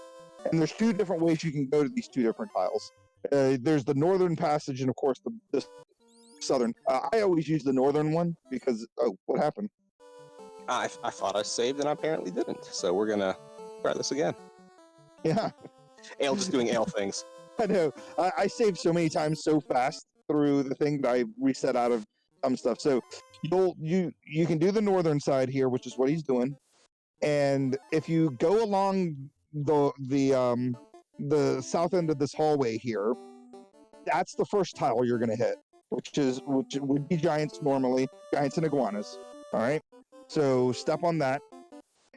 and there's 2 different ways you can go to these 2 different tiles. There's the northern passage, and of course the southern. I always use the northern one because what happened? I thought I saved and I apparently didn't. So we're gonna try this again. Yeah. Ale just doing Ale things. I know. I saved so many times so fast through the thing that I reset out of some stuff. So you can do the northern side here, which is what he's doing. And if you go along the south end of this hallway here, that's the first tile you're gonna hit, which would be giants normally, giants and iguanas. All right. So step on that.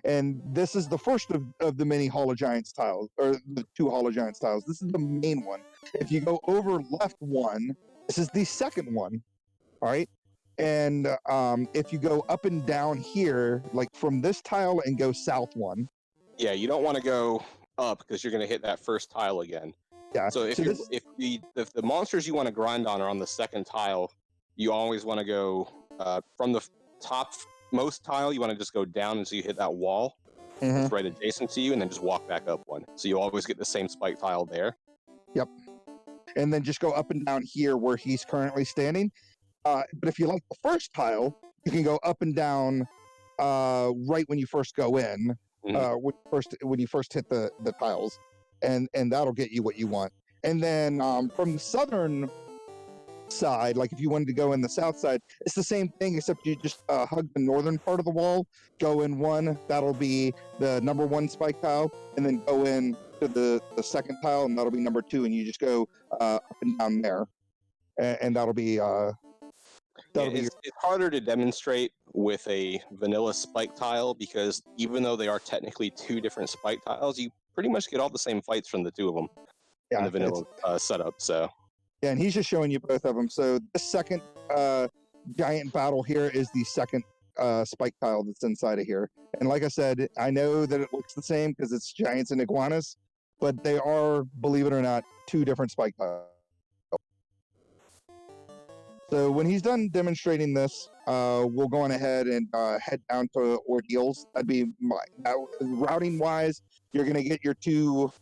And this is the first of the many Hall of Giants tiles, or the 2 Hall of Giants tiles. This is the main one. If you go over left 1, this is the second one. All right. And if you go up and down here, like from this tile and go south 1. Yeah, you don't want to go up because you're going to hit that first tile again. Yeah. So if the monsters you want to grind on are on the second tile, you always want to go from the top most tile, you want to just go down until you hit that wall that's right adjacent to you, and then just walk back up 1. So you always get the same spike tile there. Yep. And then just go up and down here where he's currently standing. But if you like the first tile, you can go up and down right when you first go in, when you first hit the tiles, and that'll get you what you want. And then from the southern side, like if you wanted to go in the south side, it's the same thing, except you just hug the northern part of the wall, go in 1, that'll be the number 1 spike tile, and then go in to the second tile, and that'll be number 2, and you just go up and down there, and that'll be it's harder to demonstrate with a vanilla spike tile, because even though they are technically 2 different spike tiles, you pretty much get all the same fights from the 2 of them in the vanilla setup. So yeah, and he's just showing you both of them. So this second giant battle here is the second spike tile that's inside of here. And like I said, I know that it looks the same because it's giants and iguanas, but they are, believe it or not, 2 different spike tiles. So when he's done demonstrating this, we'll go on ahead and head down to ordeals. That'd be routing wise. You're gonna get your 2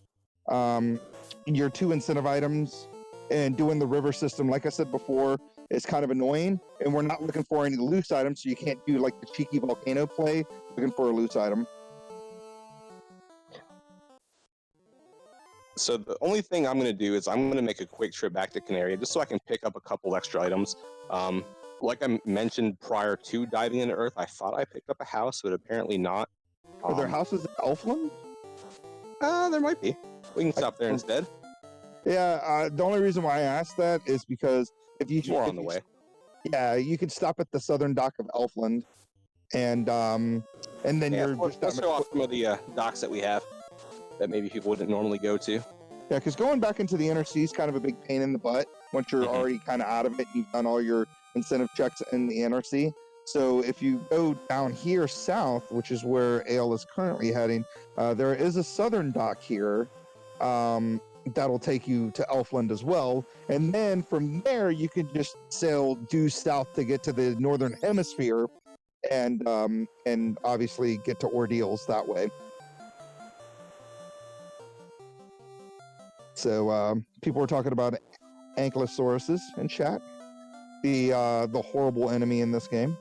incentive items, and doing the river system, like I said before, is kind of annoying. And we're not looking for any loose items, so you can't do like the cheeky volcano play looking for a loose item. So the only thing I'm going to do is I'm going to make a quick trip back to Canaria just so I can pick up a couple extra items. like I mentioned prior to diving into Earth, I thought I picked up a house, but apparently not. Are there houses in Elfland? There might be. We can stop there instead. Yeah, the only reason why I asked that is because More on the way. Yeah, you could stop at the southern dock of Elfland, and then you're just let's show off some of the docks that we have that maybe people wouldn't normally go to. Yeah, because going back into the inner sea is kind of a big pain in the butt once you're already kind of out of it. You've done all your incentive checks in the inner sea. So if you go down here south, which is where Ale is currently heading, there is a southern dock here that'll take you to Elfland as well. And then from there, you can just sail due south to get to the northern hemisphere and obviously get to Ordeals that way. So people were talking about ankylosauruses in chat, the horrible enemy in this game.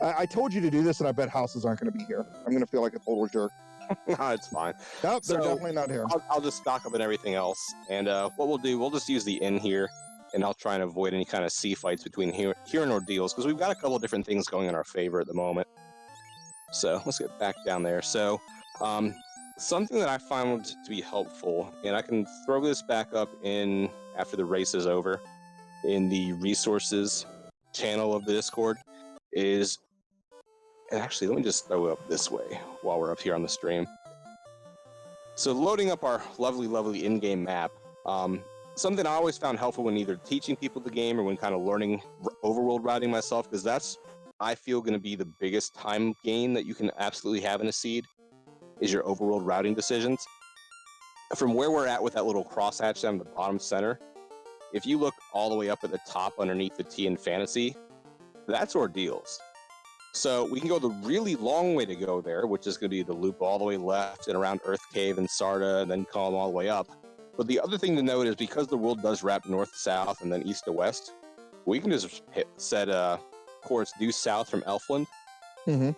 I told you to do this, and I bet houses aren't going to be here. I'm going to feel like a total jerk. No, it's fine. Nope, they're definitely not here. I'll just stock up on everything else, and what we'll do, we'll just use the inn here, and I'll try and avoid any kind of sea fights between here and Ordeals, because we've got a couple of different things going in our favor at the moment. So let's get back down there. So something that I found to be helpful, and I can throw this back up in after the race is over, in the resources channel of the Discord, is, and actually let me just throw it up this way while we're up here on the stream. So loading up our lovely in-game map, something I always found helpful when either teaching people the game or when kind of learning overworld routing myself, because that's, I feel, going to be the biggest time gain that you can absolutely have in a seed, is your overworld routing decisions. From where we're at with that little crosshatch down the bottom center, if you look all the way up at the top underneath the T in Fantasy, that's Ordeals. So we can go the really long way to go there, which is going to be the loop all the way left and around Earth Cave and Sarda, and then come all the way up. But the other thing to note is because the world does wrap north to south and then east to west, we can just set course due south from Elfland, and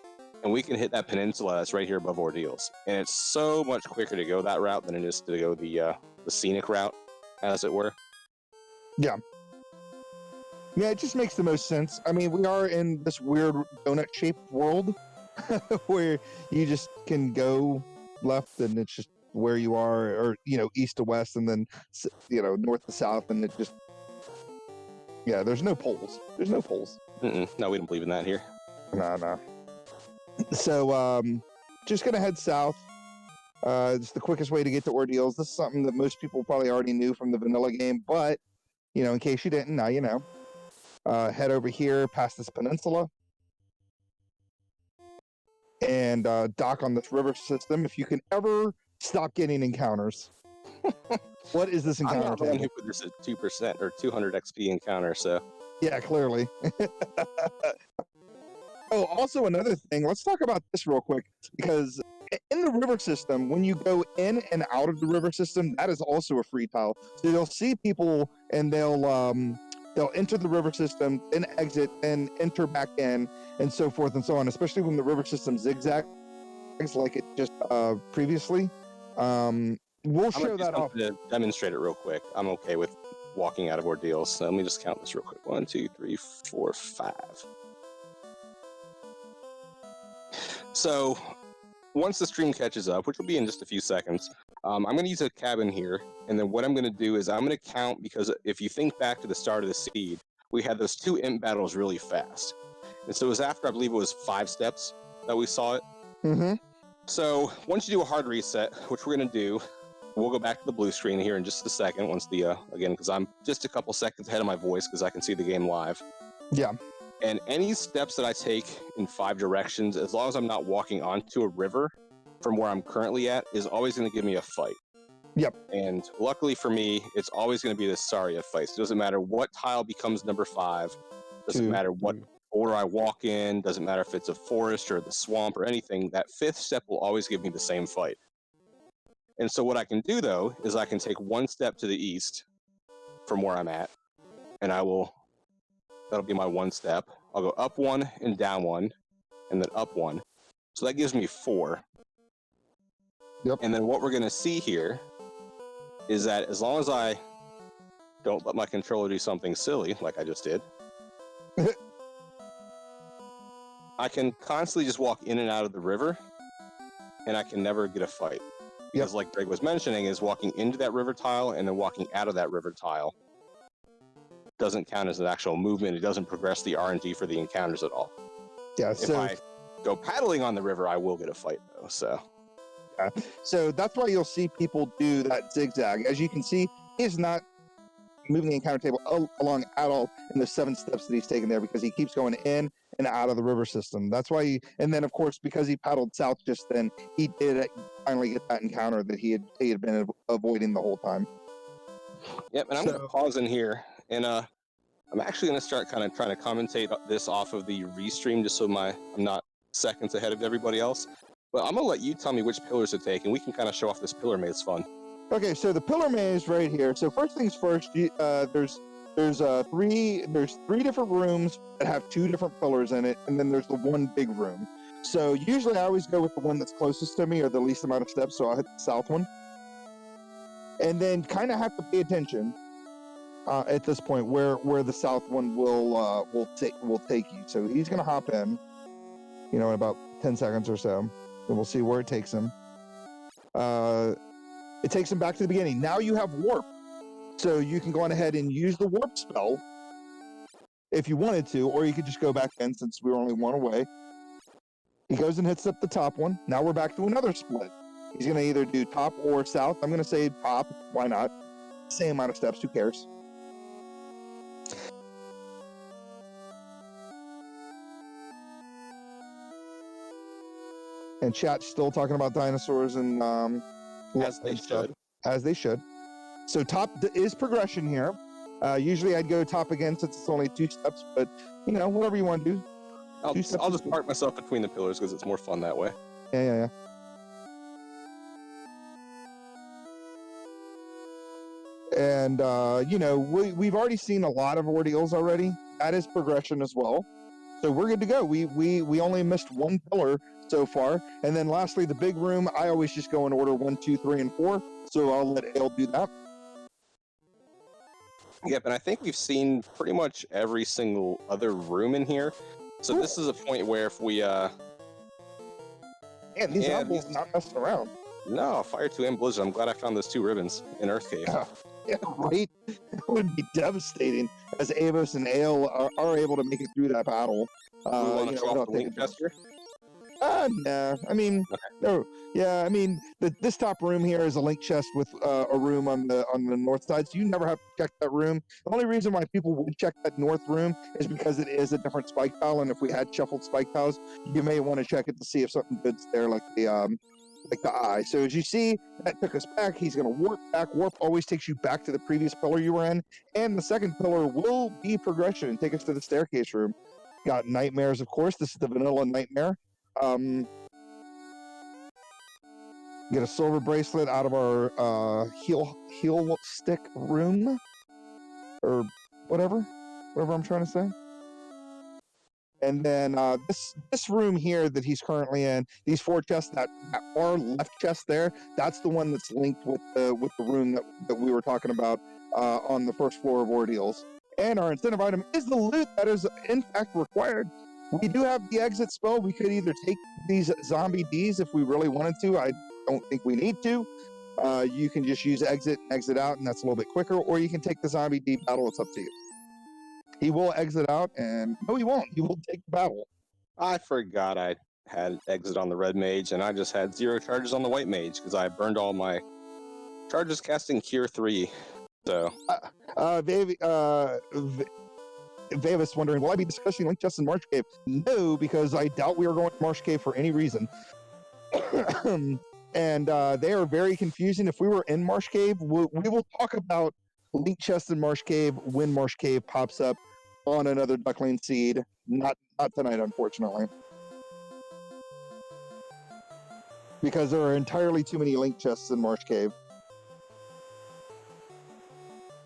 we can hit that peninsula that's right here above Ordeals. And it's so much quicker to go that route than it is to go the scenic route, as it were. Yeah. Yeah, it just makes the most sense. I mean, we are in this weird donut-shaped world where you just can go left and it's just where you are, or, east to west, and then, north to south, and it just... Yeah, there's no poles. There's no poles. No, we don't believe in that here. No. So, just gonna head south. It's the quickest way to get to Ordeals. This is something that most people probably already knew from the vanilla game, but, in case you didn't, now you know. Head over here past this peninsula and dock on this river system. If you can ever stop getting encounters. What is this encounter? I'm not the one who put this at 2% or 200 XP encounter, so... Yeah, clearly. Oh, also another thing, let's talk about this real quick, because in the river system, when you go in and out of the river system, that is also a free tile. So you'll see people and they'll enter the river system, then exit, and enter back in, and so forth and so on, especially when the river system zigzags like it just previously. We'll show that off. To demonstrate it real quick. I'm okay with walking out of Ordeals, so let me just count this real quick. 1, 2, 3, 4, 5. So once the stream catches up, which will be in just a few seconds, I'm going to use a cabin here, and then what I'm going to do is I'm going to count, because if you think back to the start of the seed, we had those 2 imp battles really fast. And so it was after, I believe it was 5 steps that we saw it. So once you do a hard reset, which we're going to do, we'll go back to the blue screen here in just a second, once the, again, because I'm just a couple seconds ahead of my voice because I can see the game live. Yeah. And any steps that I take in 5 directions, as long as I'm not walking onto a river from where I'm currently at, is always going to give me a fight. Yep. And luckily for me, it's always going to be the Saria fight. So it doesn't matter what tile becomes number 5. Doesn't matter what order I walk in. Doesn't matter if it's a forest or the swamp or anything. That 5th step will always give me the same fight. And so what I can do, though, is I can take 1 step to the east from where I'm at, and that'll be my 1 step. I'll go up 1 and down 1, and then up 1. So that gives me 4. Yep. And then what we're going to see here is that as long as I don't let my controller do something silly, like I just did, I can constantly just walk in and out of the river, and I can never get a fight. Because like Greg was mentioning, is walking into that river tile and then walking out of that river tile doesn't count as an actual movement. It doesn't progress the RNG for the encounters at all. Yeah, If I go paddling on the river, I will get a fight though. So that's why you'll see people do that zigzag. As you can see, he is not moving the encounter table along at all in the 7 steps that he's taken there, because he keeps going in and out of the river system. That's why and then of course, because he paddled south just then, he did finally get that encounter that he had been avoiding the whole time. Yep, and I'm going to pause in here, and I'm actually going to start kind of trying to commentate this off of the restream, just so I'm not seconds ahead of everybody else. But I'm going to let you tell me which pillars to take, and we can kind of show off this pillar maze fun. Okay, so the pillar maze right here. So first things first, there's 3 different rooms that have 2 different pillars in it, and then there's the one big room. So usually I always go with the one that's closest to me or the least amount of steps, so I'll hit the south one. And then kind of have to pay attention at this point where the south one will take you. So he's gonna hop in, in about 10 seconds or so, and we'll see where it takes him. It takes him back to the beginning. Now you have warp, so you can go on ahead and use the warp spell if you wanted to, or you could just go back in since we were only 1 away. He goes and hits up the top one. Now we're back to another split. He's going to either do top or south. I'm going to say top. Why not? Same amount of steps. Who cares? And chat's still talking about dinosaurs and as they should. As they should. So top is progression here. Usually I'd go top again since it's only 2 steps, but whatever you want to do. I'll just park myself between the pillars because it's more fun that way. Yeah. And we've already seen a lot of ordeals already. That is progression as well. So we're good to go. We only missed 1 pillar so far. And then lastly, the big room, I always just go in order 1, 2, 3, and 4. So I'll let Ale do that. Yep, and I think we've seen pretty much every single other room in here. So cool. This is a point where if we Man, these apples not messing around. No, Fire 2 and Blizzard. I'm glad I found those 2 ribbons in Earth Cave. Yeah, right? It would be devastating as Avos and Ale are able to make it through that battle. We want to show off the link gesture? No. I mean, okay. No. Yeah, I mean, this top room here is a link chest with a room on the north side, so you never have to check that room. The only reason why people would check that north room is because it is a different spike tile, and if we had shuffled spike tiles, you may want to check it to see if something good's there, like the eye. So as you see, that took us back. He's going to warp back. Warp always takes you back to the previous pillar you were in, and the second pillar will be progression and take us to the staircase room. Got nightmares, of course. This is the vanilla nightmare. Get a silver bracelet out of our heel stick room, or whatever I'm trying to say. And then this room here that he's currently in, these 4 chests, that far left chest there, that's the one that's linked with the room that we were talking about on the first floor of Ordeals. And our incentive item is the loot that is in fact required. We do have the exit spell. We could either take these zombie Ds if we really wanted to. I don't think we need to. You can just use exit and exit out, and that's a little bit quicker, or you can take the zombie D battle. It's up to you. He will exit out, and no, he won't. He will take the battle. I forgot I had exit on the red mage, and I just had 0 charges on the white mage because I burned all my charges casting Cure 3. So, Vavis wondering, will I be discussing Link Chest in Marsh Cave? No, because I doubt we are going to Marsh Cave for any reason. And they are very confusing. If we were in Marsh Cave, we will talk about Link Chest in Marsh Cave when Marsh Cave pops up on another Duckling seed. Not tonight, unfortunately. Because there are entirely too many Link Chests in Marsh Cave.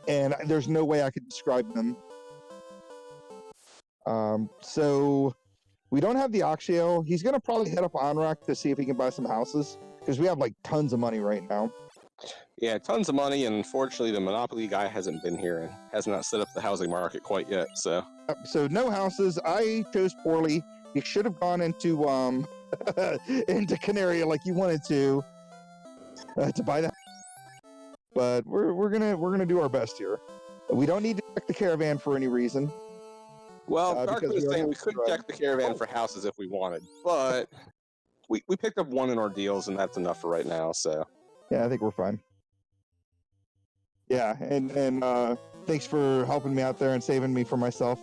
And there's no way I could describe them. So we don't have the Oxio. He's going to probably head up Onrak to see if he can buy some houses, because we have like tons of money right now. Yeah, tons of money, and unfortunately the Monopoly guy hasn't been here and has not set up the housing market quite yet. So no houses. I chose poorly. You should have gone into into Canaria like you wanted to buy that. But we're gonna do our best here. We don't need to check the caravan for any reason. Well, Because Darkman we is saying already we could tried. check the caravan for houses if we wanted, but we picked up one in our deals, and that's enough for right now. So Yeah, I think we're fine. Yeah, and thanks for helping me out there and saving me from myself.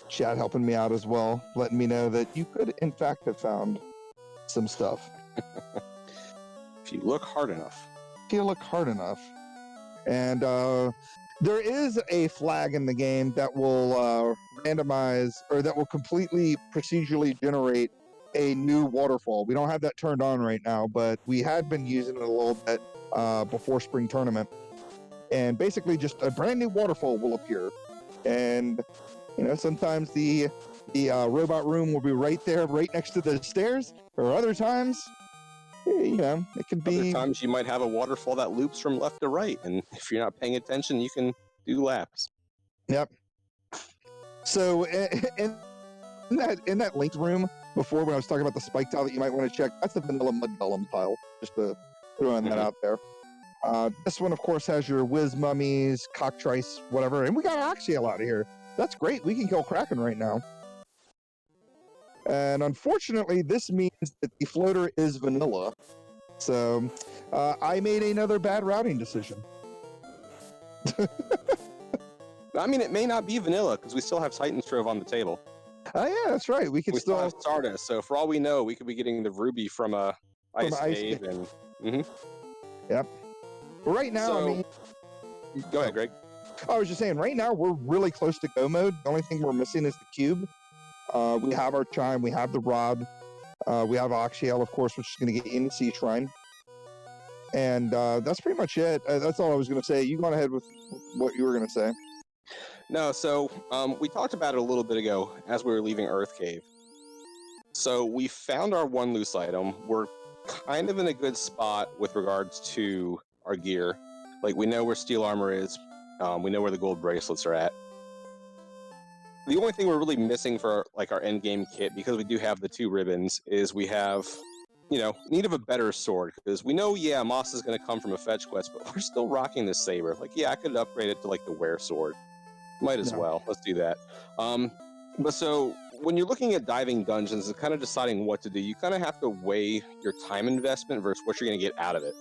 Chad helping me out as well, letting me know that you could, in fact, have found some stuff. if you look hard enough. If you look hard enough. And there is a flag in the game that will randomize, or that will completely procedurally generate a new waterfall. We don't have that turned on right now, but we had been using it a little bit before spring tournament. And basically just a brand new waterfall will appear. And, you know, sometimes the robot room will be right there, right next to the stairs, or other times, you know, it could be... Other times you might have a waterfall that loops from left to right, and if you're not paying attention, you can do laps. Yep. So in that linked room before, when I was talking about the spike tile that you might want to check, that's the vanilla mud golem tile. Just throwing that out there. This one, of course, has your whiz mummies, cockatrice, whatever, and we got Axial out of here. That's great. We can kill Kraken right now. And unfortunately, this means that the floater is vanilla. So I made another bad routing decision. I mean, it may not be vanilla because we still have Titan Trove on the table. Oh yeah, that's right. We still have Stardust, so for all we know, we could be getting the ruby from a ice cave. And Yep. But right now, So- I mean, go ahead, Greg. I was just saying, right now we're really close to go mode. The only thing we're missing is the cube. We have our chime, we have the rod, we have Oxiel, of course, which is going to get you in the sea shrine. And that's pretty much it. That's all I was going to say. You go ahead with what you were going to say. No, so we talked about it a little bit ago as we were leaving Earth Cave. So we found our one loose item. We're kind of in a good spot with regards to our gear. Like, we know where steel armor is. We know where the gold bracelets are at. The only thing we're really missing for our end game kit, because we do have the 2 ribbons, is we have, need of a better sword. Because we know, Moss is going to come from a fetch quest, but we're still rocking this saber. I could upgrade it to the wear sword. Might as well. Let's do that. But so when you're looking at diving dungeons and kind of deciding what to do, you kind of have to weigh your time investment versus what you're going to get out of it.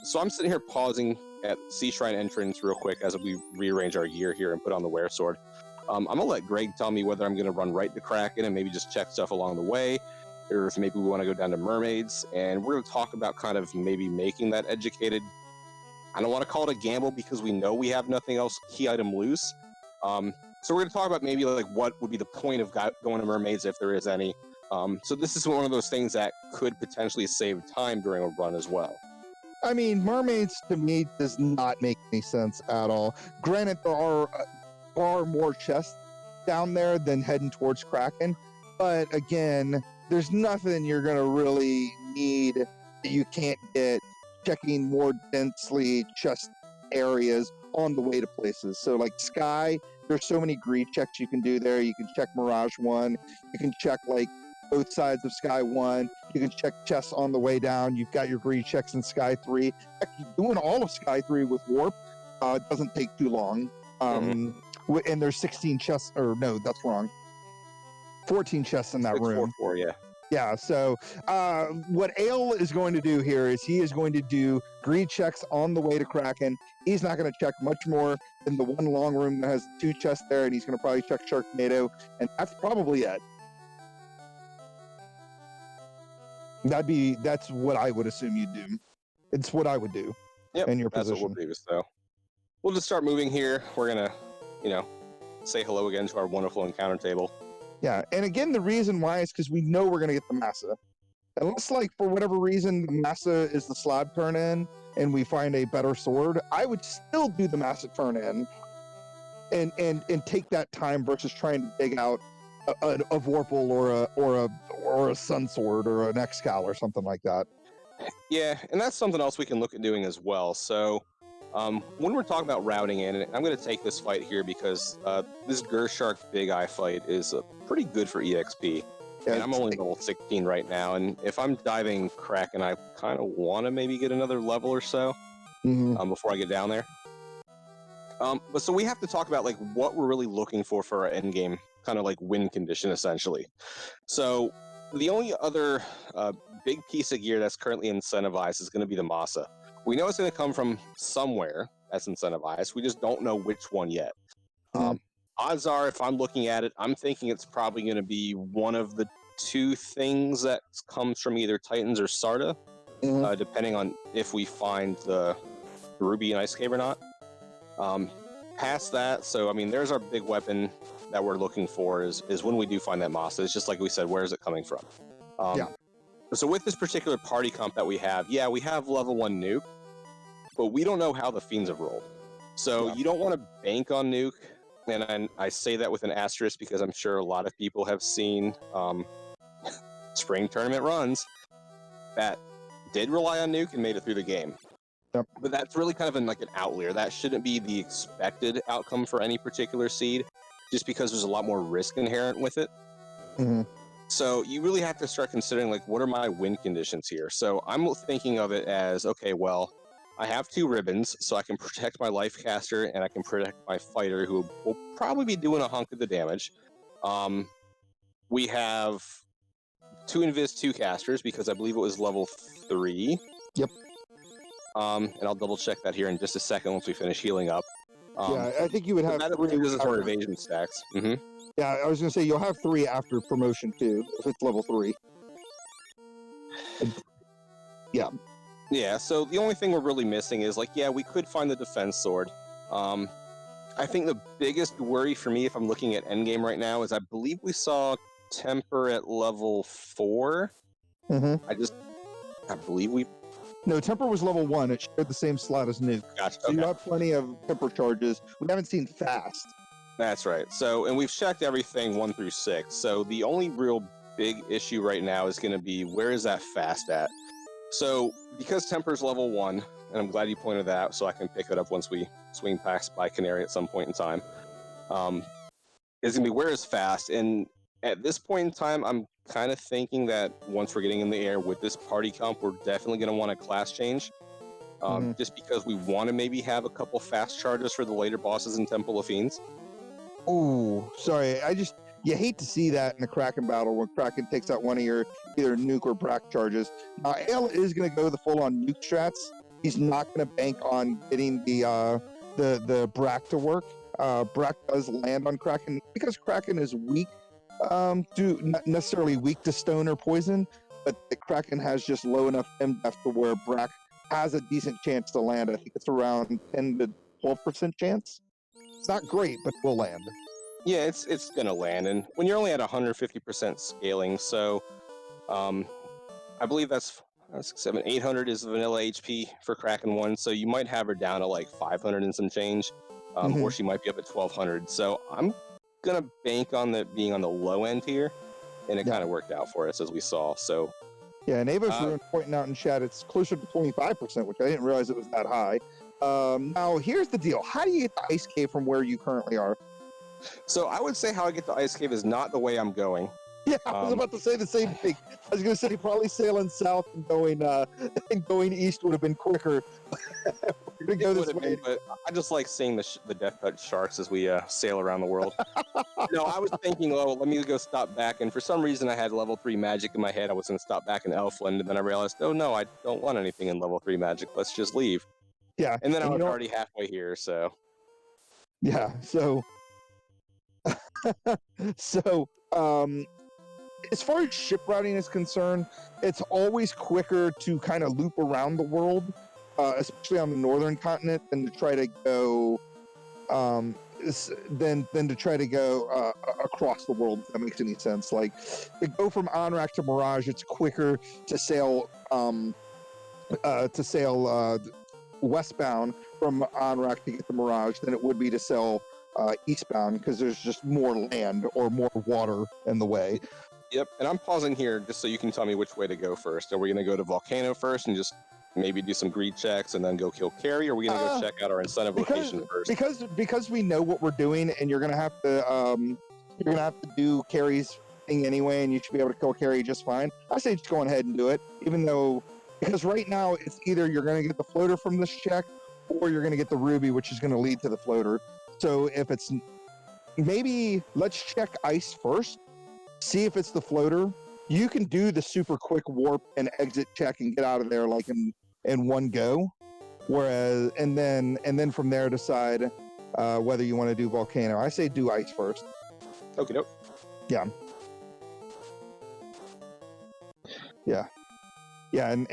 So I'm sitting here pausing at Sea Shrine entrance real quick as we rearrange our gear here and put on the wear sword. I'm going to let Greg tell me whether I'm going to run right to Kraken and maybe just check stuff along the way, or if maybe we want to go down to Mermaids. And we're going to talk about kind of maybe making that educated, I don't want to call it a gamble because we know we have nothing else key item loose. So we're going to talk about maybe what would be the point of going to Mermaids if there is any. So this is one of those things that could potentially save time during a run as well. I mean, Mermaids to me does not make any sense at all. Granted, there are far more chests down there than heading towards Kraken, but again, there's nothing you're going to really need that you can't get checking more densely chest areas on the way to places. So Sky, there's so many greed checks you can do there. You can check Mirage 1, you can check both sides of Sky 1, you can check chests on the way down. You've got your greed checks in Sky 3. Doing all of Sky 3 with Warp doesn't take too long. And there's 16 chests, or no, that's wrong. 14 chests in that room. 4, yeah. Yeah, so what Ale is going to do here is he is going to do greed checks on the way to Kraken. He's not going to check much more than the one long room that has 2 chests there, and he's going to probably check Sharknado, and that's probably it. That's what I would assume you'd do. It's what I would do in your position. That's what we'll do. So we'll just start moving here. We're going to, say hello again to our wonderful encounter table. Yeah, and again, the reason why is because we know we're going to get the Massa. Unless, for whatever reason, the Massa is the slab turn-in, and we find a better sword, I would still do the Massa turn-in and take that time versus trying to dig out a Vorpal or a Sun Sword or an Excal or something like that. Yeah, and that's something else we can look at doing as well. So When we're talking about routing in, and I'm going to take this fight here because this Gershark Big Eye fight is pretty good for EXP. Yeah, And I'm only level 16 right now, and if I'm diving Kraken, I kind of want to maybe get another level or so before I get down there. But so we have to talk about like what we're really looking for our end game kind of like win condition essentially. So the only other big piece of gear that's currently incentivized is going to be the Masa. We know it's going to come from somewhere that's incentivized. We just don't know which one yet. Odds are, if I'm looking at it, I'm thinking it's probably going to be one of the two things that comes from either Titans or Sarda, depending on if we find the Ruby and Ice Cave or not. Past that, so I mean, there's our big weapon that we're looking for is when we do find that Masa. It's just like we said, where is it coming from? So with this particular party comp that we have, we have level 1 nuke, but we don't know how the fiends have rolled. So you don't want to bank on nuke, and I say that with an asterisk because I'm sure a lot of people have seen spring tournament runs that did rely on nuke and made it through the game. But that's really kind of like an outlier. That shouldn't be the expected outcome for any particular seed, just because there's a lot more risk inherent with it. So you really have to start considering, like, what are my win conditions here? So I'm thinking of it as, okay, well, I have 2 ribbons, so I can protect my life caster and I can protect my fighter, who will probably be doing a hunk of the damage. We have 2 Invis 2 casters, because I believe it was level 3. Yep. And I'll double check that here in just a second once we finish healing up. I think you would have that 3 is our evasion stacks. Yeah, I was going to say you'll have 3 after promotion too, if it's level 3. Yeah, so the only thing we're really missing is, like, we could find the defense sword. I think the biggest worry for me, if I'm looking at endgame right now, is I believe we saw Temper at level 4. I believe we... No, Temper was level 1. It shared the same slot as Nuke. Gotcha. So you have plenty of Temper charges. We haven't seen Fast. That's right. So, and we've checked everything 1 through 6. So the only real big issue right now is going to be, where is that Fast at? So because Temper's level 1, and I'm glad you pointed that out so I can pick it up once we swing past by Canary at some point in time, is going to be, where is Fast? And at this point in time, I'm kind of thinking that once we're getting in the air with this party comp, we're definitely going to want a class change. Just because we want to maybe have a couple fast charges for the later bosses in Temple of Fiends. Oh, sorry. You hate to see that in a Kraken battle where Kraken takes out one of your either nuke or Brack charges. Now, Ale is going to go the full-on nuke strats. He's not going to bank on getting the Brack to work. Brack does land on Kraken because Kraken is weak. Not necessarily weak to stone or poison, but the Kraken has just low enough M-def to where Brack has a decent chance to land. I think it's around 10 to 12% chance. It's not great, but will land. Yeah, it's gonna land, and when you're only at 150% scaling, so I believe that's 800 is the vanilla HP for Kraken 1, so you might have her down to like 500 and some change, or she might be up at 1200. So I'm gonna bank on that being on the low end here, and it kind of worked out for us as we saw. So yeah, and Ava's Ruin pointing out in chat it's closer to 25%, which I didn't realize it was that high. Now here's the deal: how do you get the Ice Cave from where you currently are? So I would say how I get the Ice Cave is not the way I'm going. Yeah, I was about to say the same thing. I was going to say probably sailing south and going east would have been quicker. We're going to go this way. But I just like seeing the death touch sharks as we sail around the world. No, I was thinking, let me go stop back. And for some reason, I had level 3 magic in my head. I was going to stop back in Elfland, and then I realized, oh no, I don't want anything in level 3 magic. Let's just leave. Yeah. And then I was already halfway here, so. Yeah, so as far as ship routing is concerned, it's always quicker to kind of loop around the world, especially on the northern continent, than to try to go across the world. If that makes any sense. Like, to go from Anrak to Mirage, it's quicker to sail westbound from Anrak to get to Mirage than it would be to sail eastbound, because there's just more land or more water in the way. Yep, and I'm pausing here just so you can tell me which way to go first. Are we going to go to Volcano first and just maybe do some greed checks and then go kill Carrie, or are we gonna go check out our incentive location first? Because we know what we're doing, and you're gonna have to do Carrie's thing anyway, and you should be able to kill Carrie just fine. I say just go ahead and do it, even though because right now it's either you're gonna get the floater from this check, or you're gonna get the ruby, which is gonna lead to the floater. So if it's maybe let's check ice first, see if it's the floater. You can do the super quick warp and exit check and get out of there like in one go. Whereas and then from there decide whether you want to do volcano. I say do ice first. Okay, doke. Yeah. And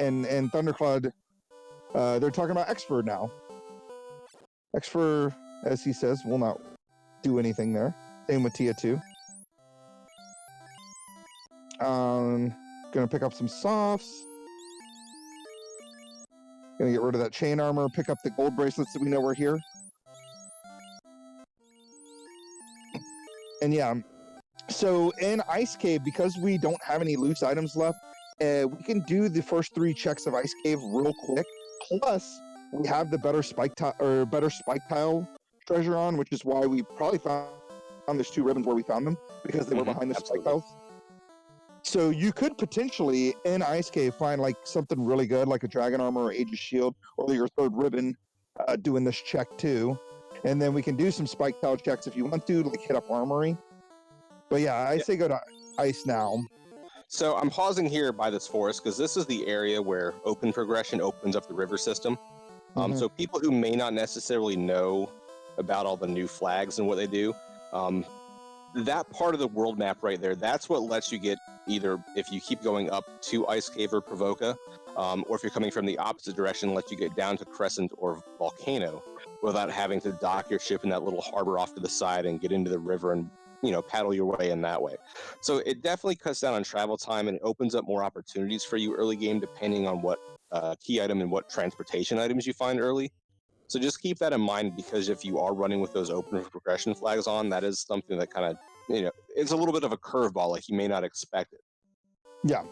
Thundercloud, they're talking about Expert now. Expert, as he says, will not do anything there. Same with Tia 2. Gonna pick up some softs. Gonna get rid of that chain armor, pick up the gold bracelets that we know were here. And yeah, so in Ice Cave, because we don't have any loose items left, we can do the first 3 checks of Ice Cave real quick. Plus, we have the better spike tile treasure on, which is why we probably found there's 2 ribbons where we found them because they were behind the spike tiles. So you could potentially in Ice Cave find like something really good, like a dragon armor or Aegis shield, or your 3rd ribbon doing this check too. And then we can do some spike tile checks if you want to, like hit up armory. But yeah, I say go to ice now. So I'm pausing here by this forest because this is the area where open progression opens up the river system. So people who may not necessarily know about all the new flags and what they do, that part of the world map right there, that's what lets you get either if you keep going up to Ice Cave or Provoca, or if you're coming from the opposite direction, lets you get down to Crescent or Volcano without having to dock your ship in that little harbor off to the side and get into the river and paddle your way in that way. So it definitely cuts down on travel time and it opens up more opportunities for you early game depending on what key item and what transportation items you find early. So just keep that in mind because if you are running with those open progression flags on, that is something that kind of, it's a little bit of a curveball, like you may not expect it. Yeah.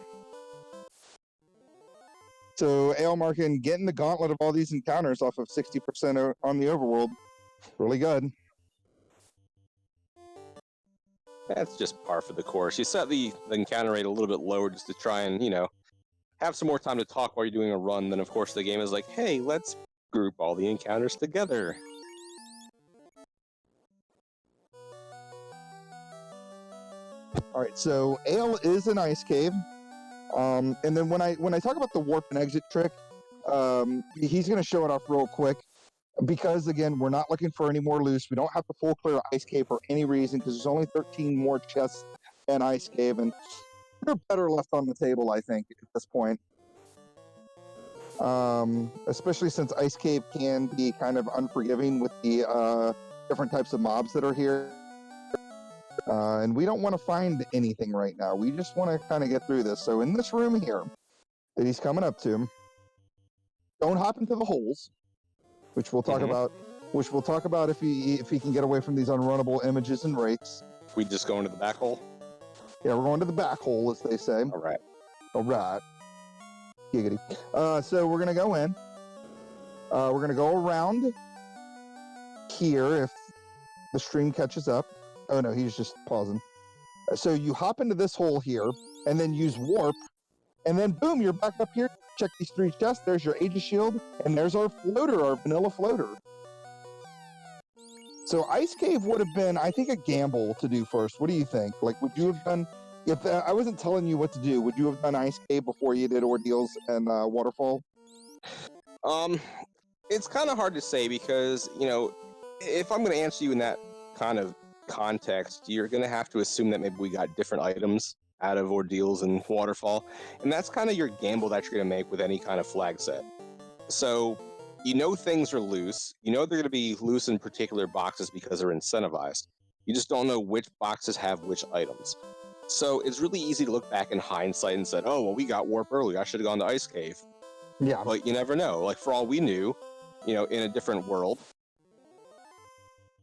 So Aelmarkin getting the gauntlet of all these encounters off of 60% on the overworld. Really good. That's just par for the course. You set the encounter rate a little bit lower just to try and, have some more time to talk while you're doing a run. Then, of course, the game is like, hey, let's group all the encounters together. All right, so Ale is an ice cave. And then when I talk about the warp and exit trick, he's going to show it off real quick. Because, again, we're not looking for any more loose. We don't have to full clear Ice Cave for any reason because there's only 13 more chests in Ice Cave. And they're better left on the table, I think, at this point. Especially since Ice Cave can be kind of unforgiving with the different types of mobs that are here. And we don't want to find anything right now. We just want to kind of get through this. So in this room here that he's coming up to, don't hop into the holes. Which we'll talk about. Which we'll talk about if he can get away from these unrunnable images and wraiths. We just go into the back hole? Yeah, we're going to the back hole, as they say. All right. Giggity. So we're gonna go in. We're gonna go around here if the stream catches up. Oh no, he's just pausing. So you hop into this hole here, and then use warp, and then boom, you're back up here. Check these 3 chests. There's your Aegis shield, and there's our floater, our vanilla floater. So Ice Cave would have been, I think, a gamble to do first. What do you think? Like, would you have done, if I wasn't telling you what to do, would you have done Ice Cave before you did Ordeals and Waterfall? It's kind of hard to say because, if I'm going to answer you in that kind of context, you're going to have to assume that maybe we got different items out of Ordeals and Waterfall, and that's kind of your gamble that you're going to make with any kind of flag set. So, things are loose. They're going to be loose in particular boxes because they're incentivized. You just don't know which boxes have which items. So it's really easy to look back in hindsight and say, oh, well, we got warp early. I should have gone to Ice Cave. Yeah. But you never know. Like, for all we knew, in a different world,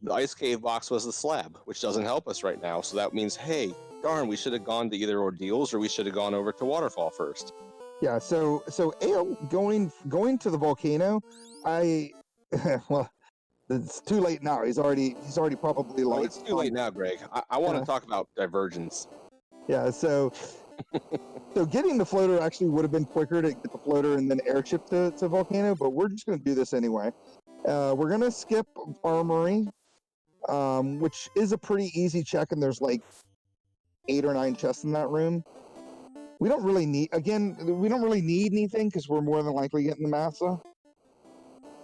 the Ice Cave box was the slab, which doesn't help us right now. So that means, hey, darn, we should have gone to either Ordeals or we should have gone over to Waterfall first. Yeah, so Ale going to the volcano, well, it's too late now. He's already probably Well, like it's too late now, Greg. I want to talk about divergence. yeah, so getting the floater actually would have been quicker to get the floater and then airship to volcano, but we're just gonna do this anyway. We're gonna skip armory, which is a pretty easy check, and there's like 8 or 9 chests in that room. We don't really need anything because we're more than likely getting the massa.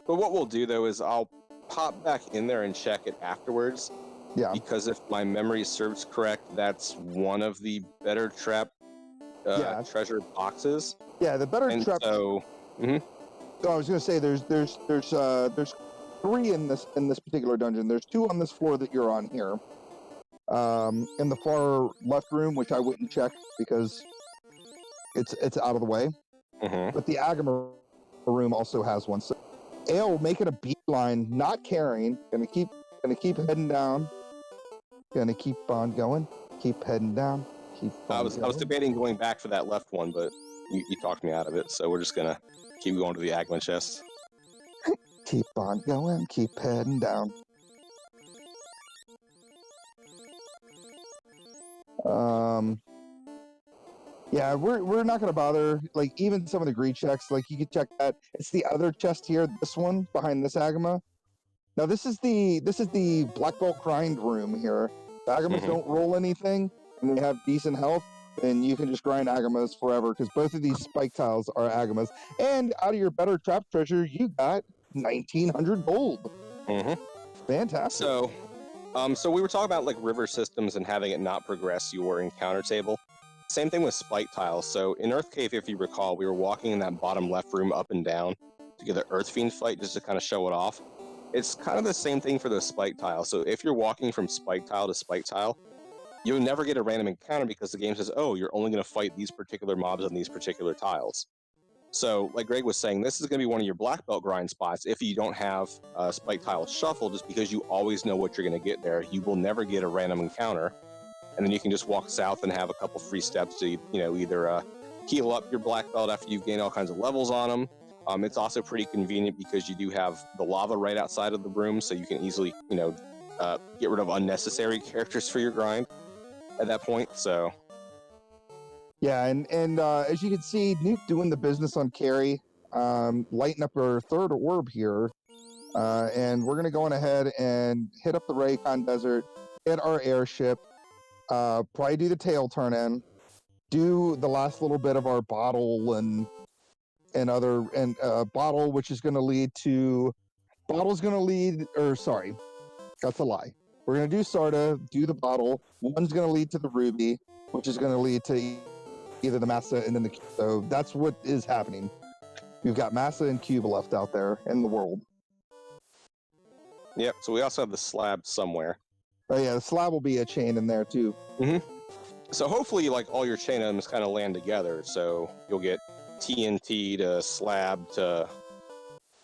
But what we'll do though is I'll pop back in there and check it afterwards. Yeah. Because if my memory serves correct, that's one of the better trap treasure boxes. Yeah, the better and trap. So, I was gonna say there's 3 in this particular dungeon. There's 2 on this floor that you're on here. In the far left room, which I wouldn't check because it's out of the way. But the Agama room also has one. So Ale making a beeline, not carrying, gonna keep heading down. Gonna keep on going. Keep heading down. I was debating going back for that left one, but you talked me out of it. So we're just gonna keep going to the Agman chest. Keep on going. Keep heading down. Yeah, we're not gonna bother. Like even some of the greed checks, like you can check that. It's the other chest here. This one behind this Agama. Now this is the black belt grind room here. The Agamas don't roll anything, and they have decent health, and you can just grind Agamas forever because both of these spike tiles are Agamas. And out of your better trap treasure, you got 1,900 gold. Fantastic. So we were talking about like river systems and having it not progress your encounter table. Same thing with spike tiles. So in Earth Cave, if you recall, we were walking in that bottom left room up and down to get the Earth Fiend fight just to kind of show it off. It's kind of the same thing for the spike tile. So if you're walking from spike tile to spike tile, you'll never get a random encounter because the game says, oh, you're only going to fight these particular mobs on these particular tiles. So like Greg was saying, this is going to be one of your black belt grind spots if you don't have spike tile shuffle, just because you always know what you're going to get there. You will never get a random encounter. And then you can just walk south and have a couple free steps to, either heal up your black belt after you've gained all kinds of levels on them. It's also pretty convenient because you do have the lava right outside of the room, so you can easily, get rid of unnecessary characters for your grind at that point. So, yeah, and as you can see, Nuke doing the business on carry, lighting up our third orb here, and we're gonna go on ahead and hit up the Raycon Desert, hit our airship, probably do the tail turn in, do the last little bit of our bottle and bottle, which is going to lead to that's a lie. We're going to do Sarda, do the bottle. One's going to lead to the ruby, which is going to lead to either the massa and then the cube. So that's what is happening. We've got massa and cube left out there in the world. Yep. So we also have the slab somewhere. Oh yeah, the slab will be a chain in there too. So hopefully, like all your chain items kind of land together. So you'll get TNT to slab to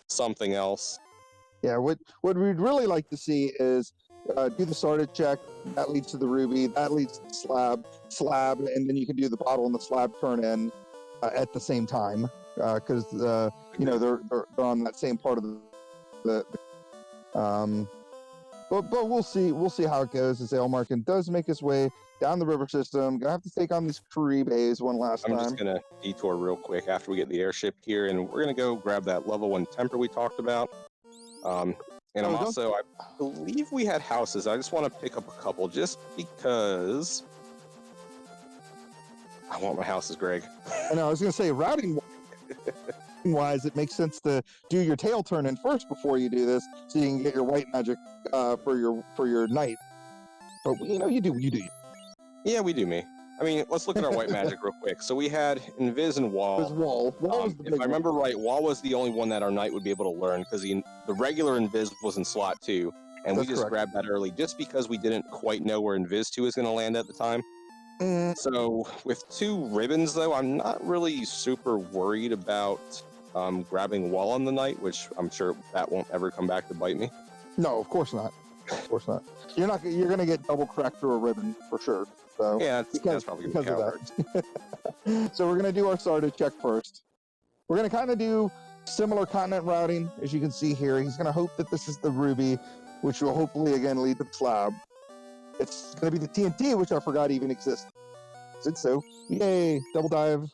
something else. Yeah, what we'd really like to see is do the sorted check. That leads to the ruby. That leads to the slab, and then you can do the bottle and the slab turn in at the same time because they're on that same part of the but we'll see how it goes as Ailmarkin does make his way down the river system. Gonna have to take on these Caribes one last time. I'm just gonna detour real quick after we get the airship here, and we're gonna go grab that level 1 temper we talked about. I believe we had houses. I just want to pick up a couple just because I want my houses, Greg. I know. I was gonna say routing wise, it makes sense to do your tail turn in first before you do this, so you can get your white magic for your knight. But you do. Yeah, we do, me. I mean, let's look at our white magic real quick. So we had Invis and Wall. Wall was the big if I remember right, Wall was the only one that our knight would be able to learn because the regular Invis was in slot 2, and we just grabbed that early just because we didn't quite know where Invis 2 was going to land at the time. So with 2 ribbons, though, I'm not really super worried about grabbing Wall on the knight, which I'm sure that won't ever come back to bite me. No, of course not. Of course not. You're going to get double cracked through a ribbon for sure. So yeah, that's probably because of that. So we're going to do our starter check first. We're going to kind of do similar continent routing, as you can see here. He's going to hope that this is the ruby, which will hopefully, again, lead to the slab. It's going to be the TNT, which I forgot even existed. So, yay, double dive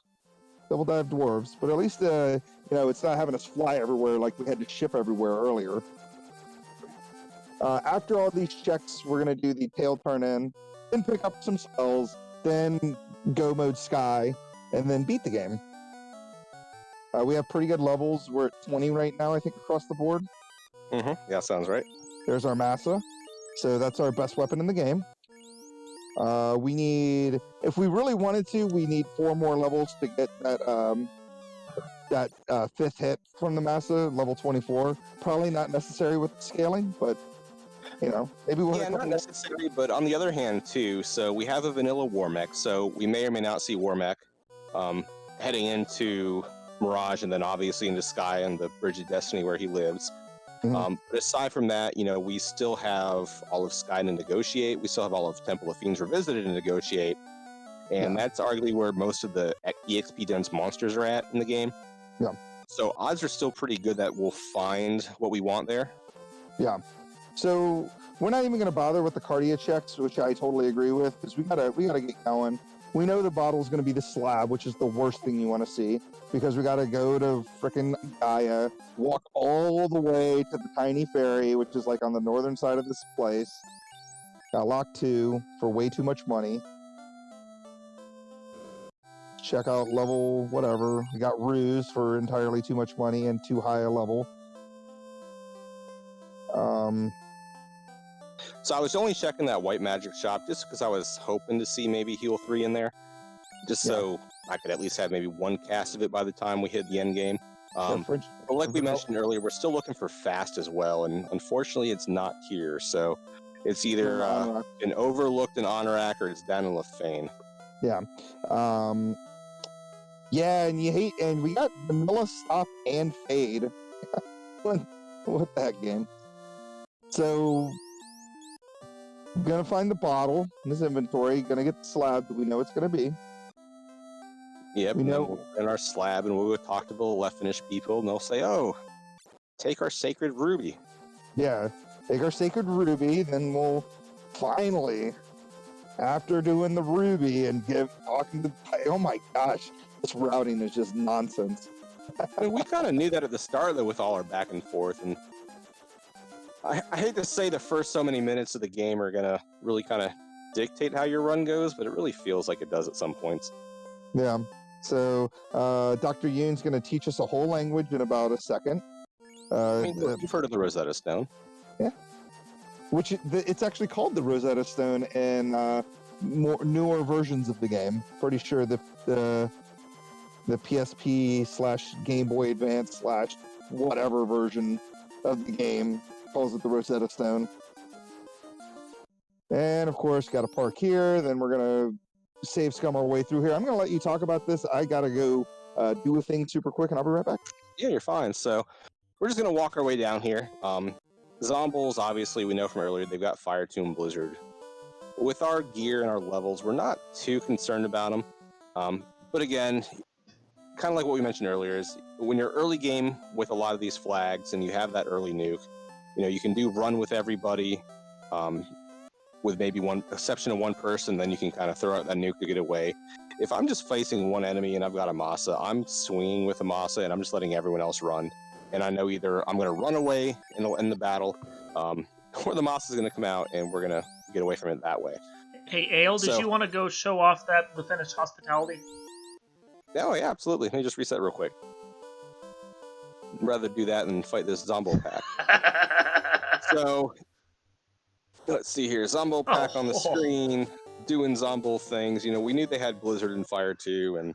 dwarves. But at least, it's not having us fly everywhere like we had to ship everywhere earlier. After all these checks, we're going to do the tail turn in, then pick up some spells, then go mode sky, and then beat the game. We have pretty good levels. We're at 20 right now, I think, across the board. Yeah, sounds right. There's our Massa. So that's our best weapon in the game. We need, if we really wanted to, we need 4 more levels to get that 5th hit from the Massa, level 24. Probably not necessary with scaling, but maybe we'll. Yeah, not necessary, but on the other hand, too. So we have a vanilla Warmech, so we may or may not see Warmech heading into Mirage, and then obviously into Sky and the Bridge of Destiny where he lives. But aside from that, we still have all of Sky to negotiate. We still have all of Temple of Fiends Revisited to negotiate. And that's arguably where most of the EXP dense monsters are at in the game. Yeah. So odds are still pretty good that we'll find what we want there. Yeah. So we're not even going to bother with the Cardia checks, which I totally agree with, because we gotta get going. We know the bottle's going to be the slab, which is the worst thing you want to see, because we got to go to frickin' Gaia, walk all the way to the tiny ferry, which is like on the northern side of this place. Got locked 2 for way too much money. Check out level whatever. We got Ruse for entirely too much money and too high a level. So I was only checking that white magic shop just because I was hoping to see maybe heal 3 in there, just so I could at least have maybe 1 cast of it by the time we hit the end game. But like we mentioned earlier, we're still looking for fast as well, and unfortunately it's not here. So it's either been overlooked in Honorak or it's down in Lefane. Yeah. Yeah, and we got Vanilla Stop and Fade. What the heck, game? So, we're gonna find the bottle in this inventory, gonna get the slab that we know it's gonna be. Yep, we know in our slab, and we'll talk to the left finish people, and they'll say, "Oh, take our sacred ruby." Yeah, take our sacred ruby, then we'll finally, after doing the ruby and talking to, oh my gosh, this routing is just nonsense. I mean, we kind of knew that at the start, though, with all our back and forth, and I hate to say the first so many minutes of the game are gonna really kind of dictate how your run goes, but it really feels like it does at some points. Yeah. So Dr. Yoon's gonna teach us a whole language in about a second. You've heard of the Rosetta Stone. Yeah. Which it's actually called the Rosetta Stone in newer versions of the game. Pretty sure the PSP / Game Boy Advance / whatever version of the game calls it the Rosetta Stone. And of course, got to park here. Then we're gonna save scum our way through here. I'm gonna let you talk about this. I gotta go do a thing super quick, and I'll be right back. Yeah, you're fine. So we're just gonna walk our way down here. Zombies, obviously, we know from earlier they've got Fire Tomb Blizzard. With our gear and our levels, we're not too concerned about them. But again, kind of like what we mentioned earlier, is when you're early game with a lot of these flags and you have that early nuke, you can do run with everybody, with maybe one exception of one person, then you can kind of throw out that nuke to get away. If I'm just facing one enemy and I've got a Massa, I'm swinging with a Massa and I'm just letting everyone else run. And I know either I'm going to run away in the battle, or the Massa is going to come out and we're going to get away from it that way. Hey, Ale, did you want to go show off the finished hospitality? Oh, yeah, absolutely. Let me just reset real quick. I'd rather do that than fight this Zombo pack. So, let's see here. Zombo pack on the screen, doing Zombo things. We knew they had Blizzard and Fire too, and,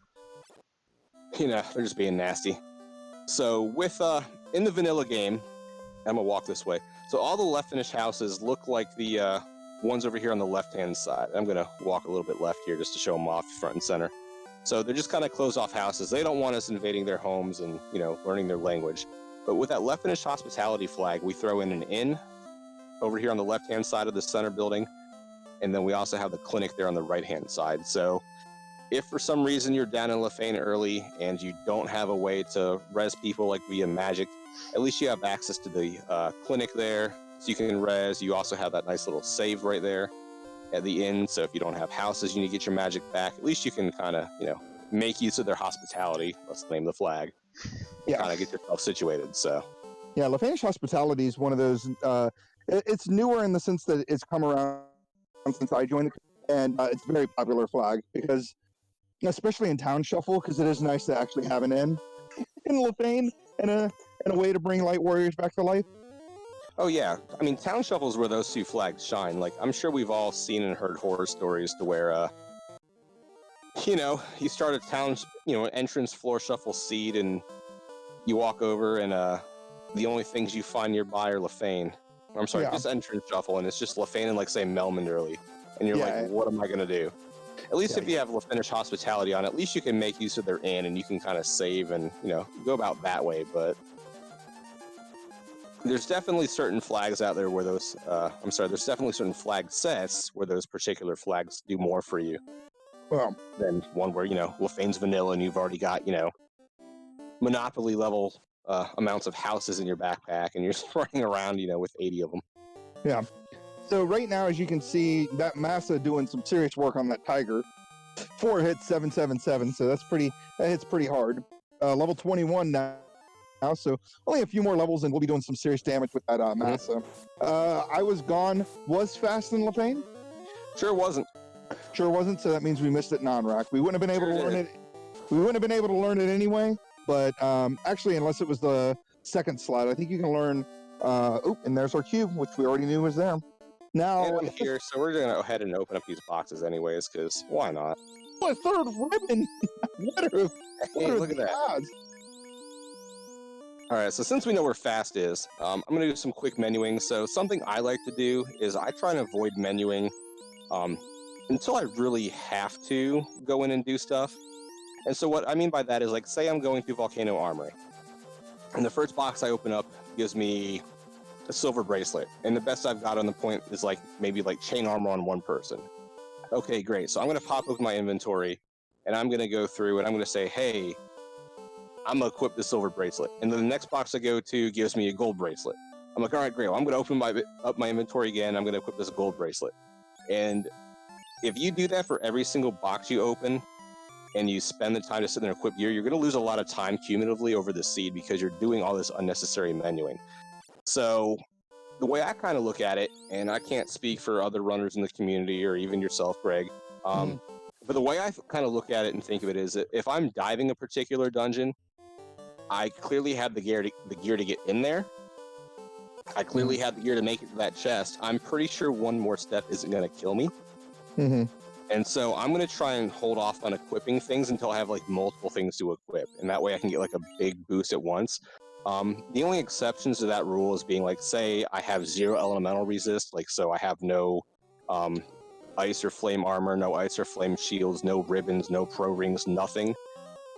they're just being nasty. So, with, in the vanilla game, I'm going to walk this way. So, all the left finish houses look like the ones over here on the left-hand side. I'm going to walk a little bit left here just to show them off front and center. So they're just kind of closed off houses. They don't want us invading their homes and, learning their language. But with that left finish hospitality flag, we throw in an inn over here on the left-hand side of the center building. And then we also have the clinic there on the right-hand side. So if for some reason you're down in Lefane early and you don't have a way to res people like via magic, at least you have access to the clinic there, so you can res. You also have that nice little save right there at the inn, so if you don't have houses you need to get your magic back, at least you can kind of, make use of their hospitality. Let's name the flag. Yeah. Kind of get yourself situated, so. Yeah, Lefanish hospitality is one of those, it's newer in the sense that it's come around since I joined, and it's a very popular flag because, especially in Town Shuffle, because it is nice to actually have an inn in Lefane and a way to bring Light Warriors back to life. Oh yeah, I mean, Town Shuffle is where those two flags shine. Like, I'm sure we've all seen and heard horror stories to where, you start a town, an entrance floor shuffle seed, and you walk over, and the only things you find nearby are Lefane. I'm sorry, just entrance shuffle, and it's just Lefane and, like, say, Melmond early. And you're like, what am I going to do? At least if you have Lefanish hospitality on, at least you can make use of their inn, and you can kind of save and, go about that way. But there's definitely certain flags out there where those, there's definitely certain flag sets where those particular flags do more for you. Well, than one where, Lefane's vanilla and you've already got, Monopoly level amounts of houses in your backpack, and you're just running around, with 80 of them. Yeah. So right now, as you can see, that Massa doing some serious work on that Tiger. 4 hits, 777, so that hits pretty hard. Level 21 now, so only a few more levels and we'll be doing some serious damage with that Massa. I Was Gone was fast in Lefane? Sure wasn't, so that means we missed it non-rack. We wouldn't have been able to learn it. We wouldn't have been able to learn it anyway, but actually, unless it was the second slot, I think you can learn, and there's our cube, which we already knew was there. Now, and I'm here, so we're going to go ahead and open up these boxes anyways, because why not? A third ribbon! Look at that. Odds? All right, so since we know where fast is, I'm going to do some quick menuing. So something I like to do is I try and avoid menuing until I really have to go in and do stuff. And so what I mean by that is, like, say I'm going through Volcano Armory, and the first box I open up gives me a silver bracelet, and the best I've got on the point is maybe chain armor on one person. Okay, great. So I'm going to pop open my inventory, and I'm going to go through, and I'm going to say, hey, I'm going to equip the silver bracelet. And then the next box I go to gives me a gold bracelet. I'm like, all right, great. Well, I'm going to open up my inventory again. I'm going to equip this gold bracelet. And if you do that for every single box you open, and you spend the time to sit there and equip gear, you're going to lose a lot of time cumulatively over the seed because you're doing all this unnecessary menuing. So the way I kind of look at it, and I can't speak for other runners in the community or even yourself, Greg, but the way I kind of look at it and think of it is that if I'm diving a particular dungeon, I clearly have the gear to get in there. I clearly have the gear to make it to that chest. I'm pretty sure one more step isn't going to kill me. And so I'm going to try and hold off on equipping things until I have multiple things to equip. And that way I can get a big boost at once. The only exceptions to that rule is being say I have 0 elemental resist. So I have no ice or flame armor, no ice or flame shields, no ribbons, no pro rings, nothing.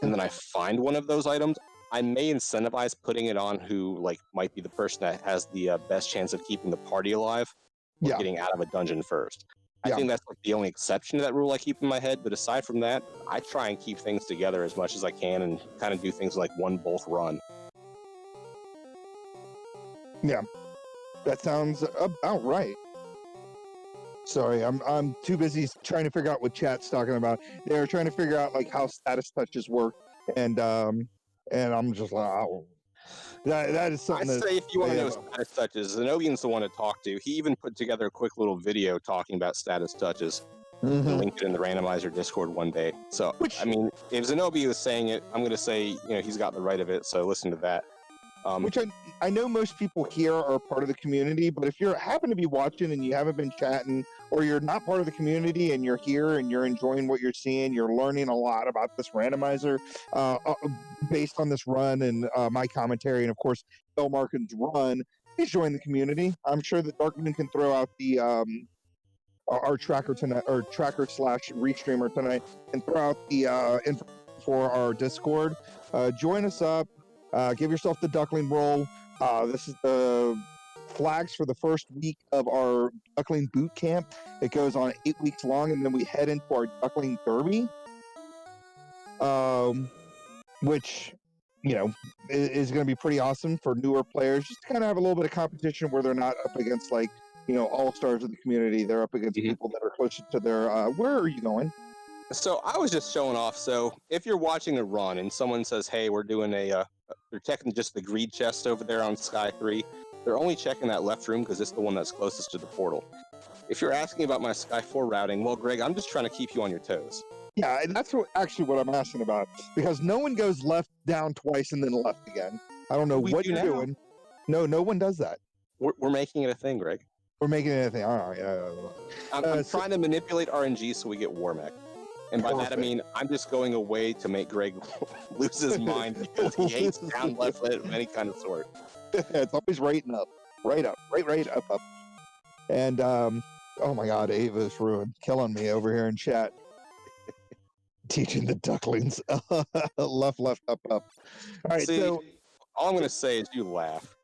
And then I find one of those items. I may incentivize putting it on who might be the person that has the best chance of keeping the party alive or getting out of a dungeon first. I think that's the only exception to that rule I keep in my head. But aside from that, I try and keep things together as much as I can and kind of do things one bulk run. Yeah, that sounds about right. Sorry, I'm too busy trying to figure out what chat's talking about. They're trying to figure out how status touches work, and I'm just oh. That is something. I say if you want to know status touches, Zenobian's the one to talk to. He even put together a quick little video talking about status touches. And linked it in the Randomizer Discord one day. So, I mean, if Zenobia is saying it, I'm going to say, he's got the right of it. So listen to that. Which I know most people here are part of the community, but if you happen to be watching and you haven't been chatting, or you're not part of the community and you're here and you're enjoying what you're seeing, you're learning a lot about this randomizer based on this run and my commentary, and of course Bill Markin's run, please join the community. I'm sure that Darkman can throw out the our tracker tonight, or tracker / restreamer tonight, and throw out the info for our Discord. Join us up. Give yourself the Duckling roll. This is the flags for the first week of our Duckling boot camp. It goes on 8 weeks long, and then we head into our Duckling Derby. which is going to be pretty awesome for newer players, just to kind of have a little bit of competition where they're not up against like all stars of the community. They're up against people that are closer to their. Where are you going? So I was just showing off. So if you're watching a run and someone says, "Hey, we're doing they're checking just the greed chest over there on Sky 3," they're only checking that left room because it's the one that's closest to the portal. If you're asking about my Sky 4 routing, well, Greg, I'm just trying to keep you on your toes. Yeah, and that's actually what I'm asking about, because no one goes left down twice and then left again. I don't know what you're doing. No one does that. We're making it a thing, Greg. We're making it a thing. All right. I'm trying to manipulate RNG so we get Warmech. And by that, I mean, I'm just going away to make Greg lose his mind because he hates down, left, of any kind of sort. It's always right and up. Right up. Right, up. And, oh my God, Ava's ruined. Killing me over here in chat. Teaching the ducklings. Left, up. All right, See, so... all I'm going to say is you laugh.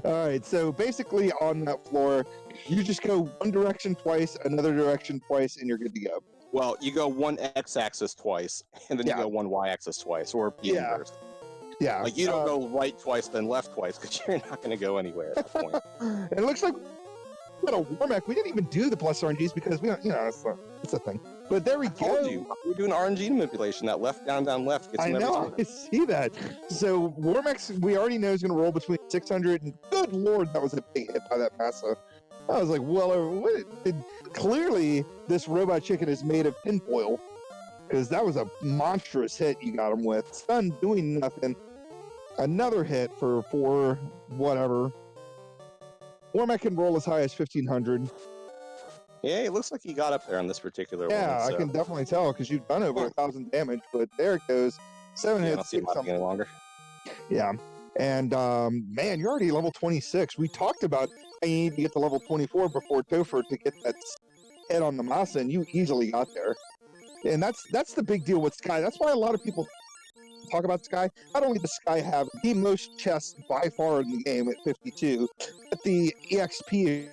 All right, so basically on that floor, you just go one direction twice, another direction twice, and you're good to go. Well, you go one x-axis twice, and then you go one y-axis twice, or the inverse. Yeah. Like, you don't go right twice, then left twice, because you're not going to go anywhere at that point. And it looks like we got a Warmech. We didn't even do the plus RNGs because we don't, it's a thing. But there we go. We're doing RNG manipulation. That left, down, left gets I know, I see that. So Warmech, we already know is going to roll between 600 and good lord, that was a big hit by that massa. I was like, well, clearly this robot chicken is made of tinfoil, because that was a monstrous hit you got him with. Stun doing nothing. Another hit for whatever. Warmech can roll as high as 1,500. Yeah, it looks like you got up there on this particular one. Yeah, I can definitely tell because you've done over 1,000 damage, but there it goes. 7 hits. I don't see it any longer. Yeah. And man, you're already level 26. We talked about I need to get to level 24 before Topher to get that hit on the massa, and you easily got there. And that's the big deal with Sky. That's why a lot of people talk about Sky. Not only does Sky have the most chests by far in the game at 52, but the EXP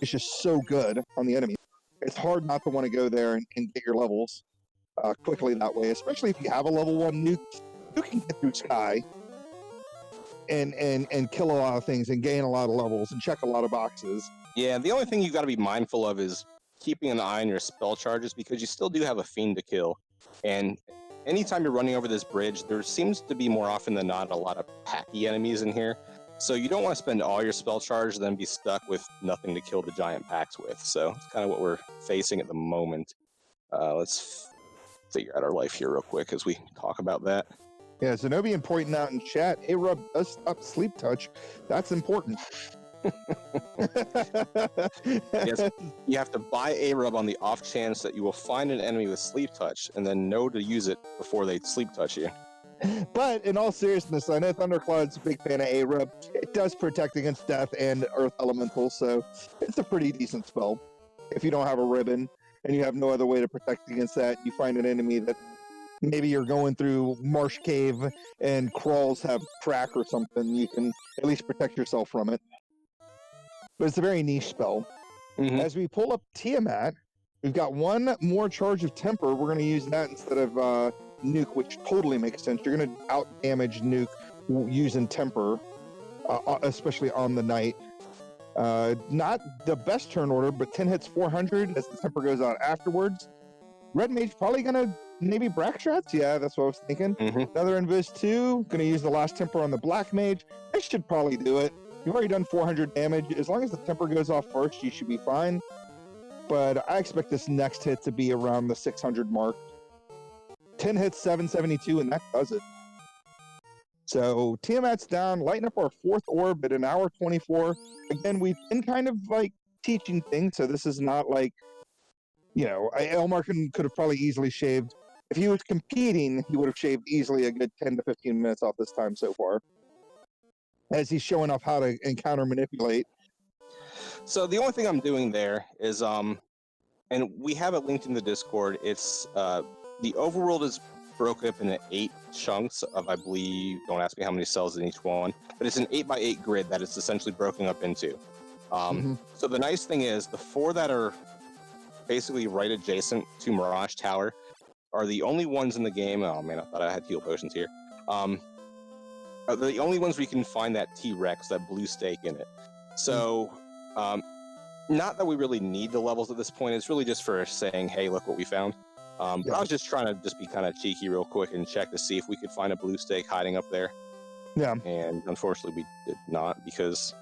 is just so good on the enemy. It's hard not to want to go there and get your levels quickly that way, especially if you have a level 1 nuke. You can get through Sky and kill a lot of things and gain a lot of levels and check a lot of boxes. Yeah, the only thing you've got to be mindful of is keeping an eye on your spell charges, because you still do have a fiend to kill. And anytime you're running over this bridge, there seems to be more often than not a lot of packy enemies in here. So you don't want to spend all your spell charge and then be stuck with nothing to kill the giant packs with. So it's kind of what we're facing at the moment. Let's figure out our life here real quick as we talk about that. Yeah, Zenobian pointing out in chat, A-Rub does stop sleep touch. That's important. Yes, you have to buy A-Rub on the off chance that you will find an enemy with sleep touch and then know to use it before they sleep touch you. But in all seriousness, I know Thundercloud's a big fan of A-Rub. It does protect against death and earth elementals, so it's a pretty decent spell. If you don't have a ribbon and you have no other way to protect against that, you find an enemy that maybe you're going through Marsh Cave and crawls have crack or something, you can at least protect yourself from it. But it's a very niche spell. Mm-hmm. As we pull up Tiamat, we've got one more charge of Temper. We're going to use that instead of Nuke, which totally makes sense. You're going to out-damage Nuke using Temper, especially on the night. Not the best turn order, but 10 hits 400 as the Temper goes out afterwards. Red Mage probably going to maybe Brack Shots? Yeah, that's what I was thinking. Mm-hmm. Another Invis 2. Going to use the last Temper on the Black Mage. This should probably do it. You've already done 400 damage. As long as the Temper goes off first, you should be fine. But I expect this next hit to be around the 600 mark. 10 hits, 772, and that does it. So Tiamat's down. Lighten up our 4th orb at an hour 24. Again, we've been kind of like teaching things, so this is not like, Elmar could have probably easily shaved. If he was competing, he would have shaved easily a good 10 to 15 minutes off this time so far, as he's showing off how to encounter manipulate. So the only thing I'm doing there is, and we have it linked in the Discord, it's, the overworld is broken up into 8 chunks of, I believe, don't ask me how many cells in each one, but it's an 8x8 grid that it's essentially broken up into. So the nice thing is, the 4 that are basically right adjacent to Mirage Tower, are the only ones in the game. Oh man, I thought I had heal potions here. Are the only ones where you can find that T-Rex, that blue stake in it. So, not that we really need the levels at this point. It's really just for saying, hey, look what we found. But I was just trying to just be kind of cheeky real quick and check to see if we could find a blue stake hiding up there. Yeah. And unfortunately, we did not because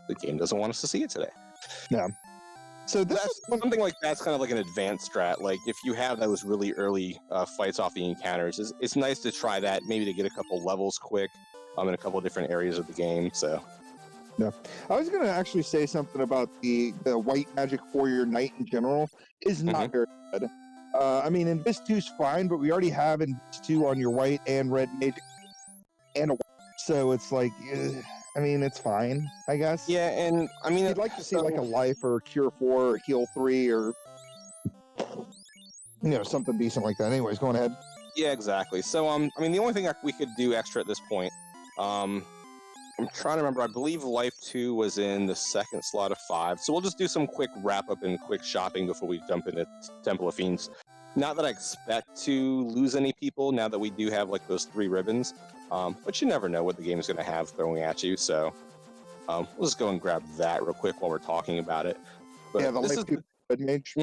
the game doesn't want us to see it today. Yeah. So something like that's kind of like an advanced strat. Like if you have those really early fights off the encounters, it's nice to try that, maybe to get a couple levels quick in a couple different areas of the game. So yeah, I was going to actually say something about the white magic for your knight in general is not very good. I mean, Invis 2's fine, but we already have Invis 2 on your white and red magic and a white, so it's like, I mean, it's fine, I guess. Yeah, and I mean, I'd like to see like a life or a cure 4 or heal 3 or something decent like that. Anyways, going ahead. Yeah, exactly. So I mean, the only thing we could do extra at this point, I'm trying to remember. I believe Life 2 was in the second slot of 5. So we'll just do some quick wrap up and quick shopping before we jump into Temple of Fiends. Not that I expect to lose any people now that we do have like those 3 ribbons, but you never know what the game is going to have throwing at you. So we'll just go and grab that real quick while we're talking about it. But yeah, the Life 2 red mage.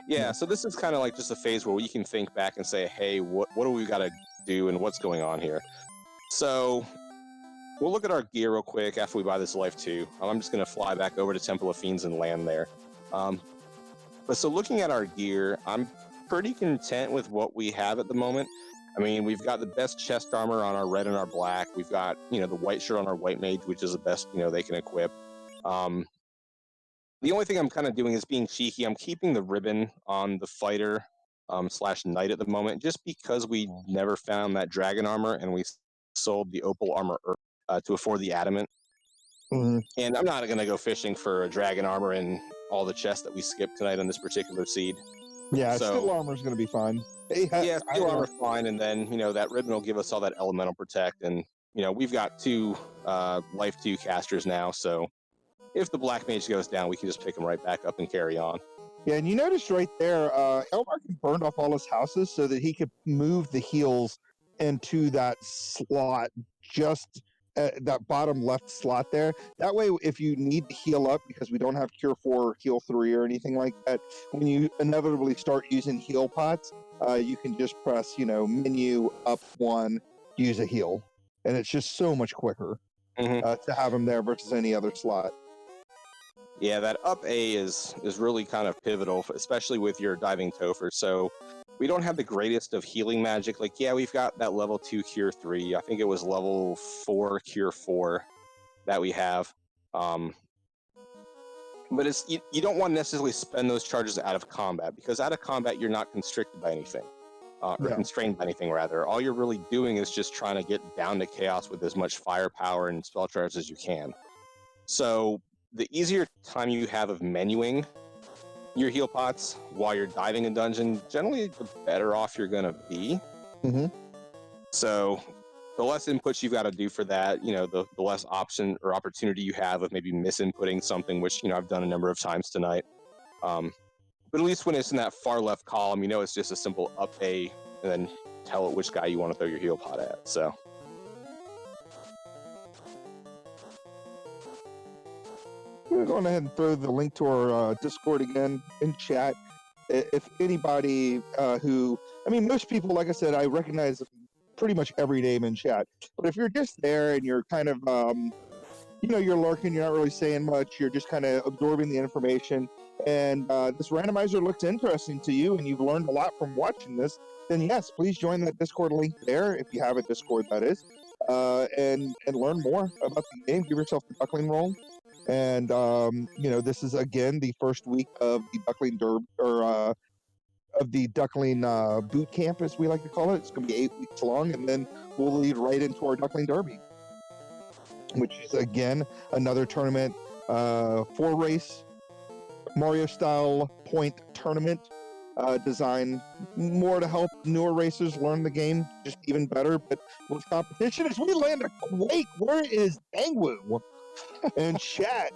Yeah, so this is kind of like just a phase where we can think back and say, hey, what do we got to do and what's going on here? So we'll look at our gear real quick after we buy this Life 2. I'm just going to fly back over to Temple of Fiends and land there. But so looking at our gear, I'm pretty content with what we have at the moment. I mean, we've got the best chest armor on our red and our black. We've got, the white shirt on our white mage, which is the best, they can equip. The only thing I'm kind of doing is being cheeky. I'm keeping the ribbon on the fighter / knight at the moment, just because we never found that dragon armor and we sold the opal armor to afford the adamant. And I'm not going to go fishing for a dragon armor in all the chests that we skipped tonight on this particular seed. Yeah, steel armor is going to be fine. Yeah, steel armor fine, and then that ribbon will give us all that elemental protect, and we've got 2 Life 2 casters now, so if the black mage goes down, we can just pick him right back up and carry on. Yeah, and you notice right there, Elmar burned off all his houses so that he could move the heals into that slot, just that bottom left slot there. That way, if you need to heal up, because we don't have Cure 4 or Heal 3 or anything like that, when you inevitably start using heal pots, you can just press, menu up 1, use a heal. And it's just so much quicker to have them there versus any other slot. Yeah, that up A is really kind of pivotal, especially with your diving Topher. So we don't have the greatest of healing magic. Like, yeah, we've got that level 2 Cure 3. I think it was level 4 Cure 4 that we have. But it's you don't want to necessarily spend those charges out of combat, because out of combat, you're not constricted by anything. Or constrained by anything, rather. All you're really doing is just trying to get down to chaos with as much firepower and spell charges as you can. So the easier time you have of menuing your heal pots while you're diving a dungeon, generally the better off you're going to be. So the less inputs you've got to do for that, the less option or opportunity you have of maybe misinputting something, which, I've done a number of times tonight. But at least when it's in that far left column, it's just a simple up A and then tell it which guy you want to throw your heal pot at. So we're going ahead and throw the link to our Discord again in chat. If anybody most people, like I said, I recognize pretty much every name in chat. But if you're just there and you're kind of, you're lurking, you're not really saying much, you're just kind of absorbing the information, and this randomizer looks interesting to you and you've learned a lot from watching this, then yes, please join that Discord link there, if you have a Discord, that is, and learn more about the game. Give yourself the Duckling roll. And, this is, again, the first week of the Duckling of the Duckling boot camp, as we like to call it. It's going to be 8 weeks long, and then we'll lead right into our Duckling Derby, which is, again, another tournament, 4-race, Mario-style point tournament, designed more to help newer racers learn the game just even better, but with competition. As we land a Quake, where is Angwu? And chat,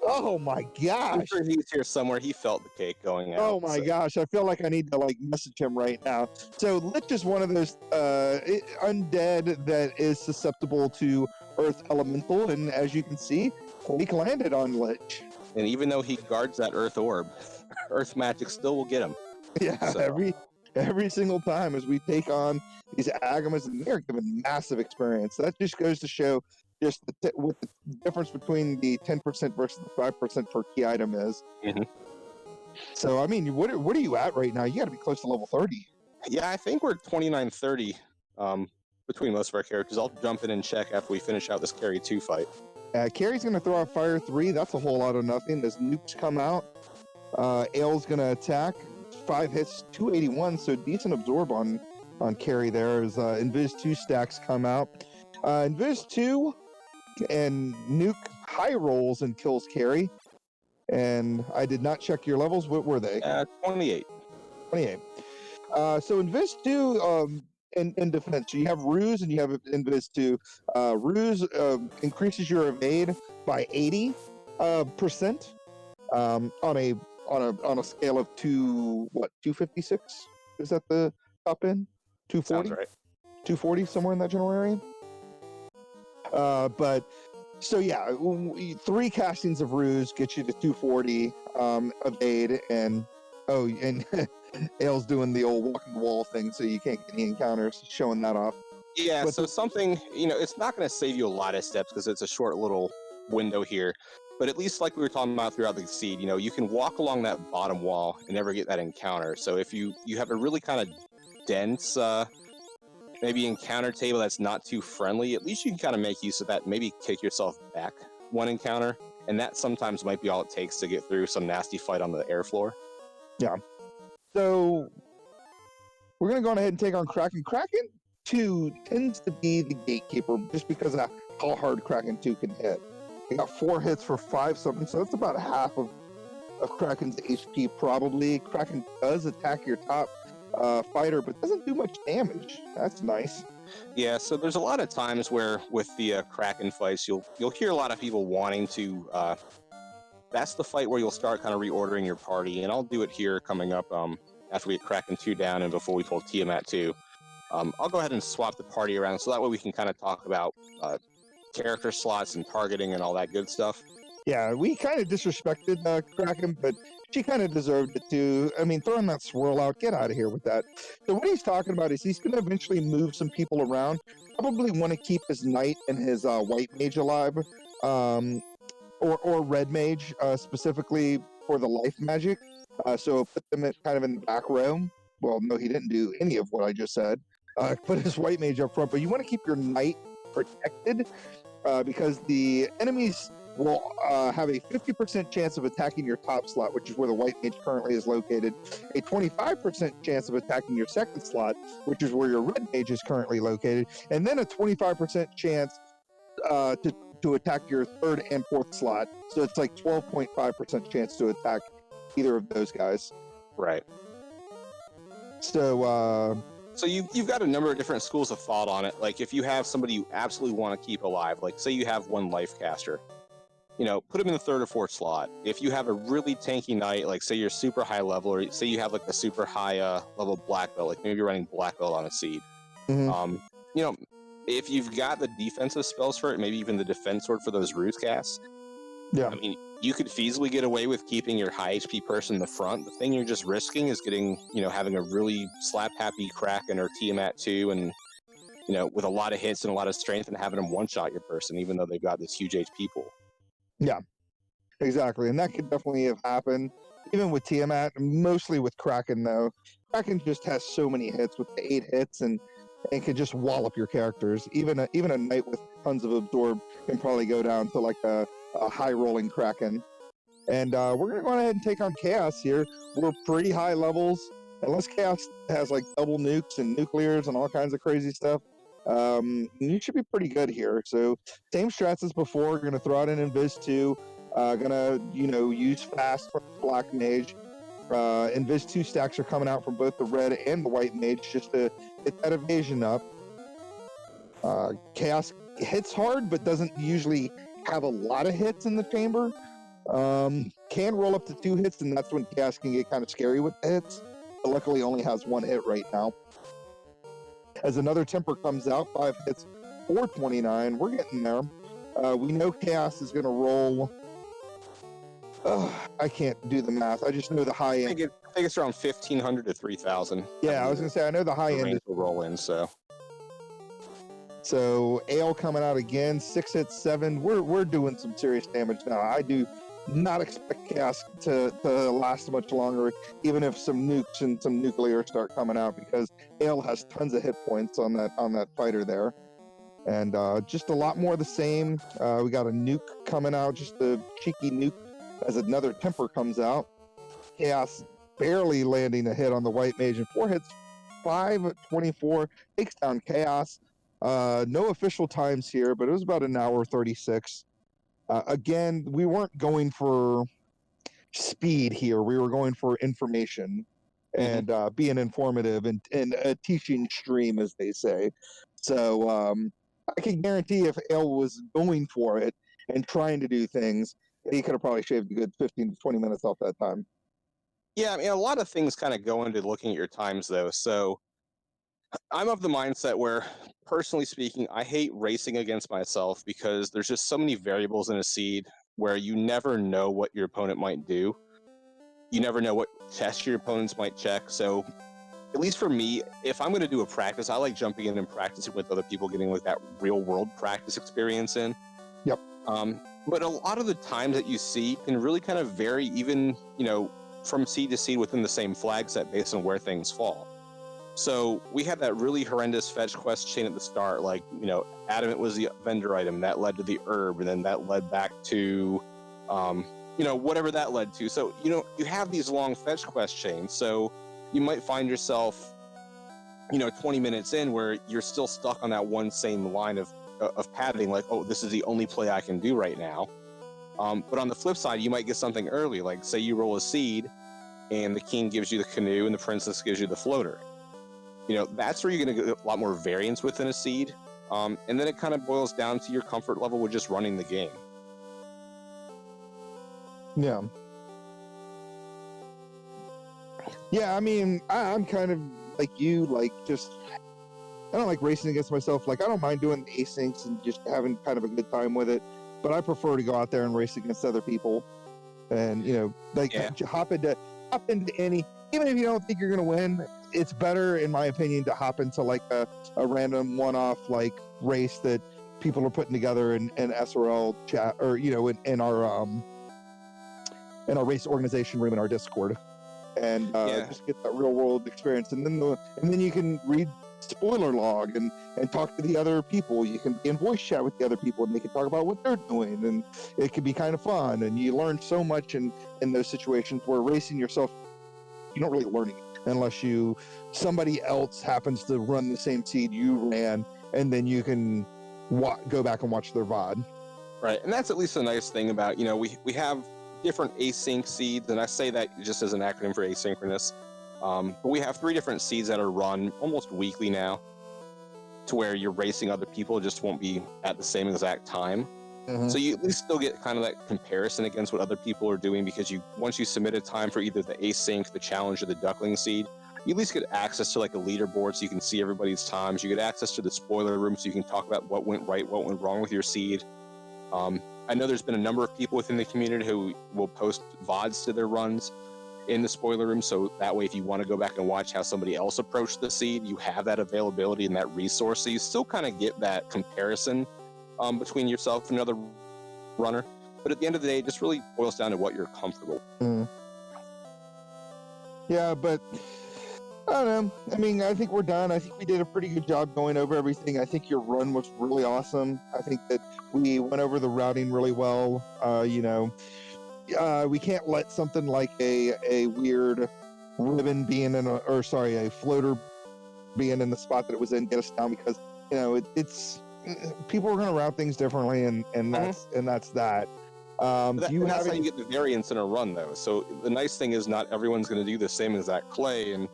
Oh my I'm gosh. sure he's here somewhere. He felt the cake going out. Oh my so. gosh, I feel like I need to like message him right now. So Lich is one of those undead that is susceptible to Earth Elemental, and as you can see, Quake landed on Lich. And even though he guards that Earth orb, Earth magic still will get him. Yeah, So. every single time as we take on these Agamas, and they're given massive experience. That just goes to show just what the difference between the 10% versus the 5% per key item is. Mm-hmm. So, I mean, what are you at right now? You got to be close to level 30. Yeah, I think we're 29-30 between most of our characters. I'll jump in and check after we finish out this Carry 2 fight. Carrie's going to throw out Fire 3. That's a whole lot of nothing. As nukes come out, Ale's going to attack. 5 hits, 281, so decent absorb on Carrie there as Invis 2 stacks come out. Invis 2 and nuke high rolls and kills Carrie. And I did not check your levels. What were they? 28. 28. So Invis 2 in defense, you have Ruse and you have Invis 2. Ruse increases your evade by 80% on a scale of 256? Is that the top end? 240? Sounds right. 240, somewhere in that general area. But so yeah, 3 castings of Ruse get you to 240 evade, and Ale's doing the old walking the wall thing, so you can't get any encounters, showing that off. Yeah, But so something, it's not going to save you a lot of steps because it's a short little window here. But at least like we were talking about throughout the seed, you can walk along that bottom wall and never get that encounter. So if you have a really kind of dense, maybe encounter table that's not too friendly, at least you can kind of make use of that, maybe kick yourself back one encounter. And that sometimes might be all it takes to get through some nasty fight on the air floor. Yeah. So we're going to go ahead and take on Kraken. Kraken 2 tends to be the gatekeeper just because of how hard Kraken 2 can hit. He got 4 hits for 5 something, so that's about half of Kraken's HP probably. Kraken does attack your top fighter, but doesn't do much damage. That's nice. Yeah, so there's a lot of times where with the Kraken fights, you'll hear a lot of people wanting to. That's the fight where you'll start kind of reordering your party, and I'll do it here coming up after we get Kraken 2 down and before we pull Tiamat 2. I'll go ahead and swap the party around so that way we can kind of talk about character slots and targeting and all that good stuff. Yeah, we kind of disrespected Kraken, but she kind of deserved it too. I mean, throwing that swirl out, get out of here with that. So what he's talking about is he's going to eventually move some people around. Probably want to keep his knight and his white mage alive, or red mage specifically for the life magic. So put them kind of in the back row. Well, no, he didn't do any of what I just said. Put his white mage up front, but you want to keep your knight protected because the enemies will have a 50% chance of attacking your top slot, which is where the white mage currently is located, a 25% chance of attacking your second slot, which is where your red mage is currently located, and then a 25% chance to attack your third and fourth slot. So it's like 12.5% chance to attack either of those guys. Right. So you've got a number of different schools of thought on it. Like if you have somebody you absolutely want to keep alive, like say you have one life caster, put them in the third or fourth slot. If you have a really tanky knight, like say you're super high level, or say you have like a super high level black belt, like maybe you're running black belt on a seed. mm-hmm. If you've got the defensive spells for it, maybe even the defense sword for those ruse casts. Yeah. I mean, you could feasibly get away with keeping your high HP person in the front. The thing you're just risking is getting, having a really slap happy Kraken or Tiamat 2 and, with a lot of hits and a lot of strength and having them one shot your person, even though they've got this huge HP pool. Yeah, exactly. And that could definitely have happened, even with Tiamat, mostly with Kraken, though. Kraken just has so many hits with the 8 hits and can just wallop your characters. Even a knight with tons of absorb can probably go down to like a high rolling Kraken. And we're going to go ahead and take on Chaos here. We're pretty high levels. Unless Chaos has like double nukes and nuclears and all kinds of crazy stuff, you should be pretty good here. So same strats as before. We're going to throw out an Invis 2. Gonna use fast from Black Mage. Invis 2 stacks are coming out from both the red and the white mage just to get that evasion up. Chaos hits hard but doesn't usually have a lot of hits in the chamber. Can roll up to 2 hits, and that's when Chaos can get kind of scary with the hits. But luckily, only has 1 hit right now. As another temper comes out, 5 hits, 429. We're getting there. We know Chaos is going to roll. I can't do the math. I just know the high I end. think it's around 1,500 to 3,000. Yeah, I was going to say, I know the high The end range is. will roll in, so. So Ale coming out again, 6 hits, 7. We're doing some serious damage now. I do not expect Chaos to last much longer, even if some nukes and some nuclear start coming out, because Ale has tons of hit points on that fighter there. And just a lot more of the same. We got a nuke coming out, just a cheeky nuke as another temper comes out. Chaos barely landing a hit on the white mage, and 4 hits, 524, takes down Chaos. No official times here, but it was about an hour 36. Again, we weren't going for speed here. We were going for information and being informative and a teaching stream, as they say. So I can guarantee if Ale was going for it and trying to do things, he could have probably shaved a good 15 to 20 minutes off that time. Yeah, I mean, a lot of things kind of go into looking at your times, though. So I'm of the mindset where, personally speaking, I hate racing against myself because there's just so many variables in a seed where you never know what your opponent might do. You never know what tests your opponents might check. So, at least for me, if I'm going to do a practice, I like jumping in and practicing with other people, getting like that real world practice experience in. Yep. But a lot of the times that you see can really kind of vary, even, from seed to seed within the same flag set based on where things fall. So we had that really horrendous fetch quest chain at the start, like, Adamant was the vendor item, that led to the herb, and then that led back to, whatever that led to. So, you have these long fetch quest chains, so you might find yourself, 20 minutes in where you're still stuck on that one same line of padding, like, oh, this is the only play I can do right now. But on the flip side, you might get something early, like say you roll a seed and the king gives you the canoe and the princess gives you the floater. That's where you're going to get a lot more variance within a seed. And then it kind of boils down to your comfort level with just running the game. Yeah. Yeah, I mean, I'm kind of like you, like just, I don't like racing against myself. Like, I don't mind doing the asyncs and just having kind of a good time with it, but I prefer to go out there and race against other people and, hop into any, even if you don't think you're going to win, it's better, in my opinion, to hop into like a random one-off like race that people are putting together in SRL chat, or, in our race organization room in our Discord. And just get that real world experience, and then you can read spoiler log and talk to the other people. You can be in voice chat with the other people, and they can talk about what they're doing, and it can be kind of fun. And you learn so much in those situations where racing yourself, you don't really learn it unless somebody else happens to run the same seed you ran, and then you can go back and watch their VOD. Right, and that's at least a nice thing about, we have different async seeds, and I say that just as an acronym for asynchronous. But we have 3 different seeds that are run almost weekly now, to where you're racing other people, just won't be at the same exact time. So you at least still get kind of that comparison against what other people are doing, because once you submit a time for either the async, the challenge, or the Duckling seed, you at least get access to like a leaderboard so you can see everybody's times. You get access to the spoiler room so you can talk about what went right, what went wrong with your seed. I know there's been a number of people within the community who will post VODs to their runs in the spoiler room, so that way if you want to go back and watch how somebody else approached the seed, you have that availability and that resource, so you still kind of get that comparison between yourself and another runner. But at the end of the day, it just really boils down to what you're comfortable with. Yeah, but I don't know. I mean, I think we're done. I think we did a pretty good job going over everything. I think your run was really awesome. I think that we went over the routing really well. We can't let something like a weird ribbon being a floater being in the spot that it was in get us down, because it's people are going to route things differently, and that's that. That's how you get the variance in a run, though. So the nice thing is not everyone's going to do the same exact play, and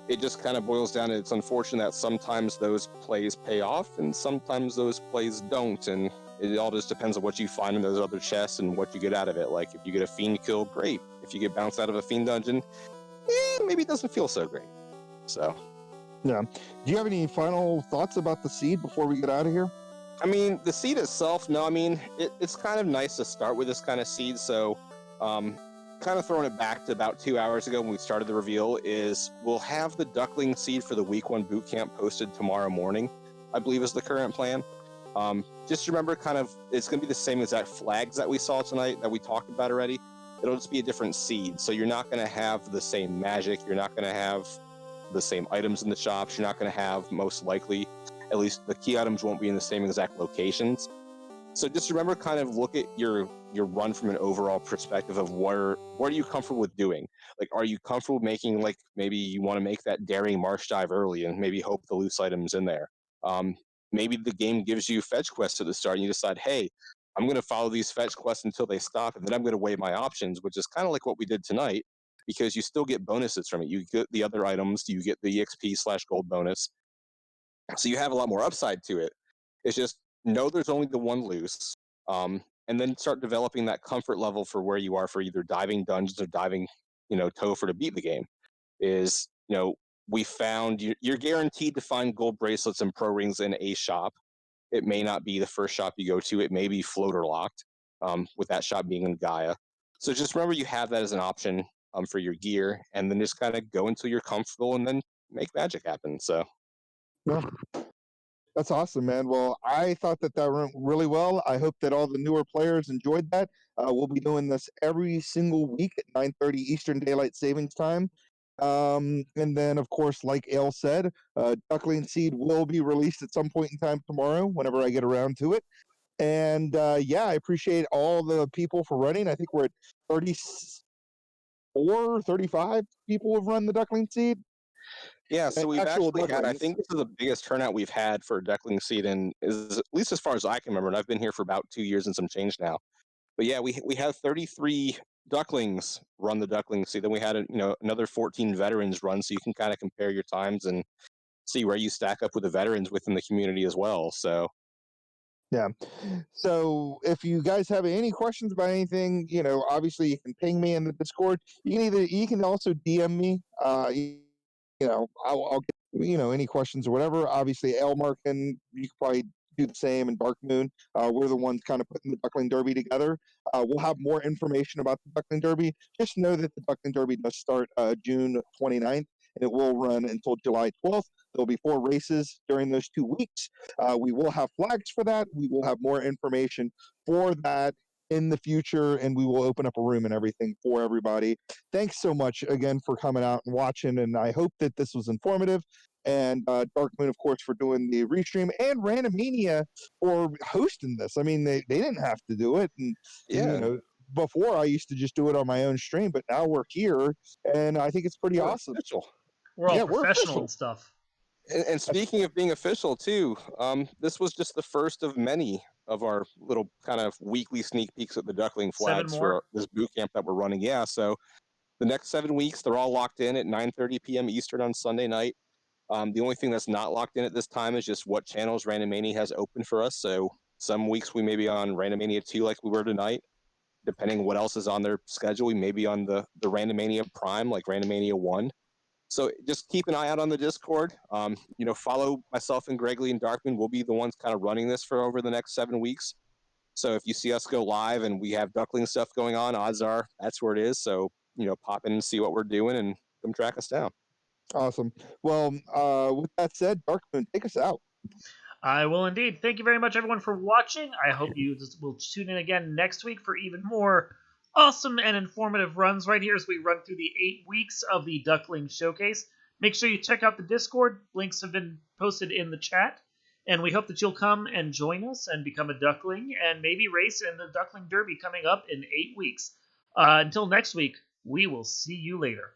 it just kind of boils down to, it's unfortunate that sometimes those plays pay off and sometimes those plays don't. And It all just depends on what you find in those other chests and what you get out of it. Like if you get a fiend kill, great. If you get bounced out of a fiend dungeon, maybe it doesn't feel so great. So, Yeah. Do you have any final thoughts about the seed before we get out of here? I mean, the seed itself, no, I mean, it's kind of nice to start with this kind of seed. So, kind of throwing it back to about 2 hours ago when we started the reveal, is we'll have the Duckling seed for the week 1 boot camp posted tomorrow morning, I believe is the current plan. Just remember, kind of, it's going to be the same exact flags that we saw tonight that we talked about already. It'll just be a different seed. So you're not going to have the same magic. You're not going to have the same items in the shops. You're not going to have, most likely, at least the key items won't be in the same exact locations. So just remember, kind of look at your run from an overall perspective of what are you comfortable with doing? Like, are you comfortable making, like, maybe you want to make that daring marsh dive early and maybe hope the loose items in there. Maybe the game gives you fetch quests at the start and you decide, hey, I'm going to follow these fetch quests until they stop, and then I'm going to weigh my options, which is kind of like what we did tonight, because you still get bonuses from it. You get the other items, you get the EXP/gold bonus, so you have a lot more upside to it. It's just, know there's only the one loose, and then start developing that comfort level for where you are for either diving dungeons or diving, Topher to beat the game. Is, we found you're guaranteed to find gold bracelets and pro rings in a shop. It may not be the first shop you go to. It may be floater locked, with that shop being in Gaia. So just remember you have that as an option, for your gear, and then just kind of go until you're comfortable and then make magic happen. So. Yeah. That's awesome, man. Well, I thought that went really well. I hope that all the newer players enjoyed that. We'll be doing this every single week at 9:30 Eastern Daylight Savings Time. And then, of course, like Ale said, Duckling Seed will be released at some point in time tomorrow, whenever I get around to it. And yeah, I appreciate all the people for running. I think we're at 34, 35 people have run the Duckling Seed. Yeah, so we've Actual actually had, I Ducklings. think this is the biggest turnout we've had for a duckling seed, and is, at least as far as I can remember, and I've been here for about 2 years and some change now. But yeah, we have 33 ducklings run the duckling seed. Then we had another 14 veterans run, so you can kind of compare your times and see where you stack up with the veterans within the community as well. So Yeah. So if you guys have any questions about anything, obviously you can ping me in the Discord. You can also DM me. I'll get any questions or whatever. Obviously, Elmar you can probably do the same, and Dark Moon. We're the ones kind of putting the Duckling Derby together. We'll have more information about the Duckling Derby. Just know that the Duckling Derby does start June 29th, and it will run until July 12th. There'll be 4 races during those 2 weeks. We will have flags for that. We will have more information for that in the future, and we will open up a room and everything for everybody. Thanks so much again for coming out and watching, and I hope that this was informative. And Dark Moon, of course, for doing the restream, and Randomania for hosting this. I mean, they didn't have to do it, and yeah, before I used to just do it on my own stream, but now we're here, and I think it's pretty we're awesome. official. We're all Yeah, we're professional official. and stuff. And That's speaking of being official too, this was just the first of many of our little kind of weekly sneak peeks at the duckling 7 flags for more. this boot camp that we're running. Yeah, so the next 7 weeks, they're all locked in at 9:30 p.m. Eastern on Sunday night. The only thing that's not locked in at this time is just what channels Randomania has open for us. So some weeks we may be on Randomania 2 like we were tonight. Depending what else is on their schedule, we may be on the Randomania Prime like Randomania 1. So just keep an eye out on the Discord. Follow myself and Gregley and Darkman. We'll be the ones kind of running this for over the next 7 weeks. So if you see us go live and we have duckling stuff going on, odds are that's where it is. So, pop in and see what we're doing and come track us down. awesome. Well, with that said, Dark Moon, take us out. I will indeed. Thank you very much, everyone, for watching. I hope you will tune in again next week for even more awesome and informative runs right here as we run through the 8 weeks of the Duckling Showcase. Make sure you check out the Discord. Links have been posted in the chat. And we hope that you'll come and join us and become a Duckling and maybe race in the Duckling Derby coming up in 8 weeks. Until next week, we will see you later.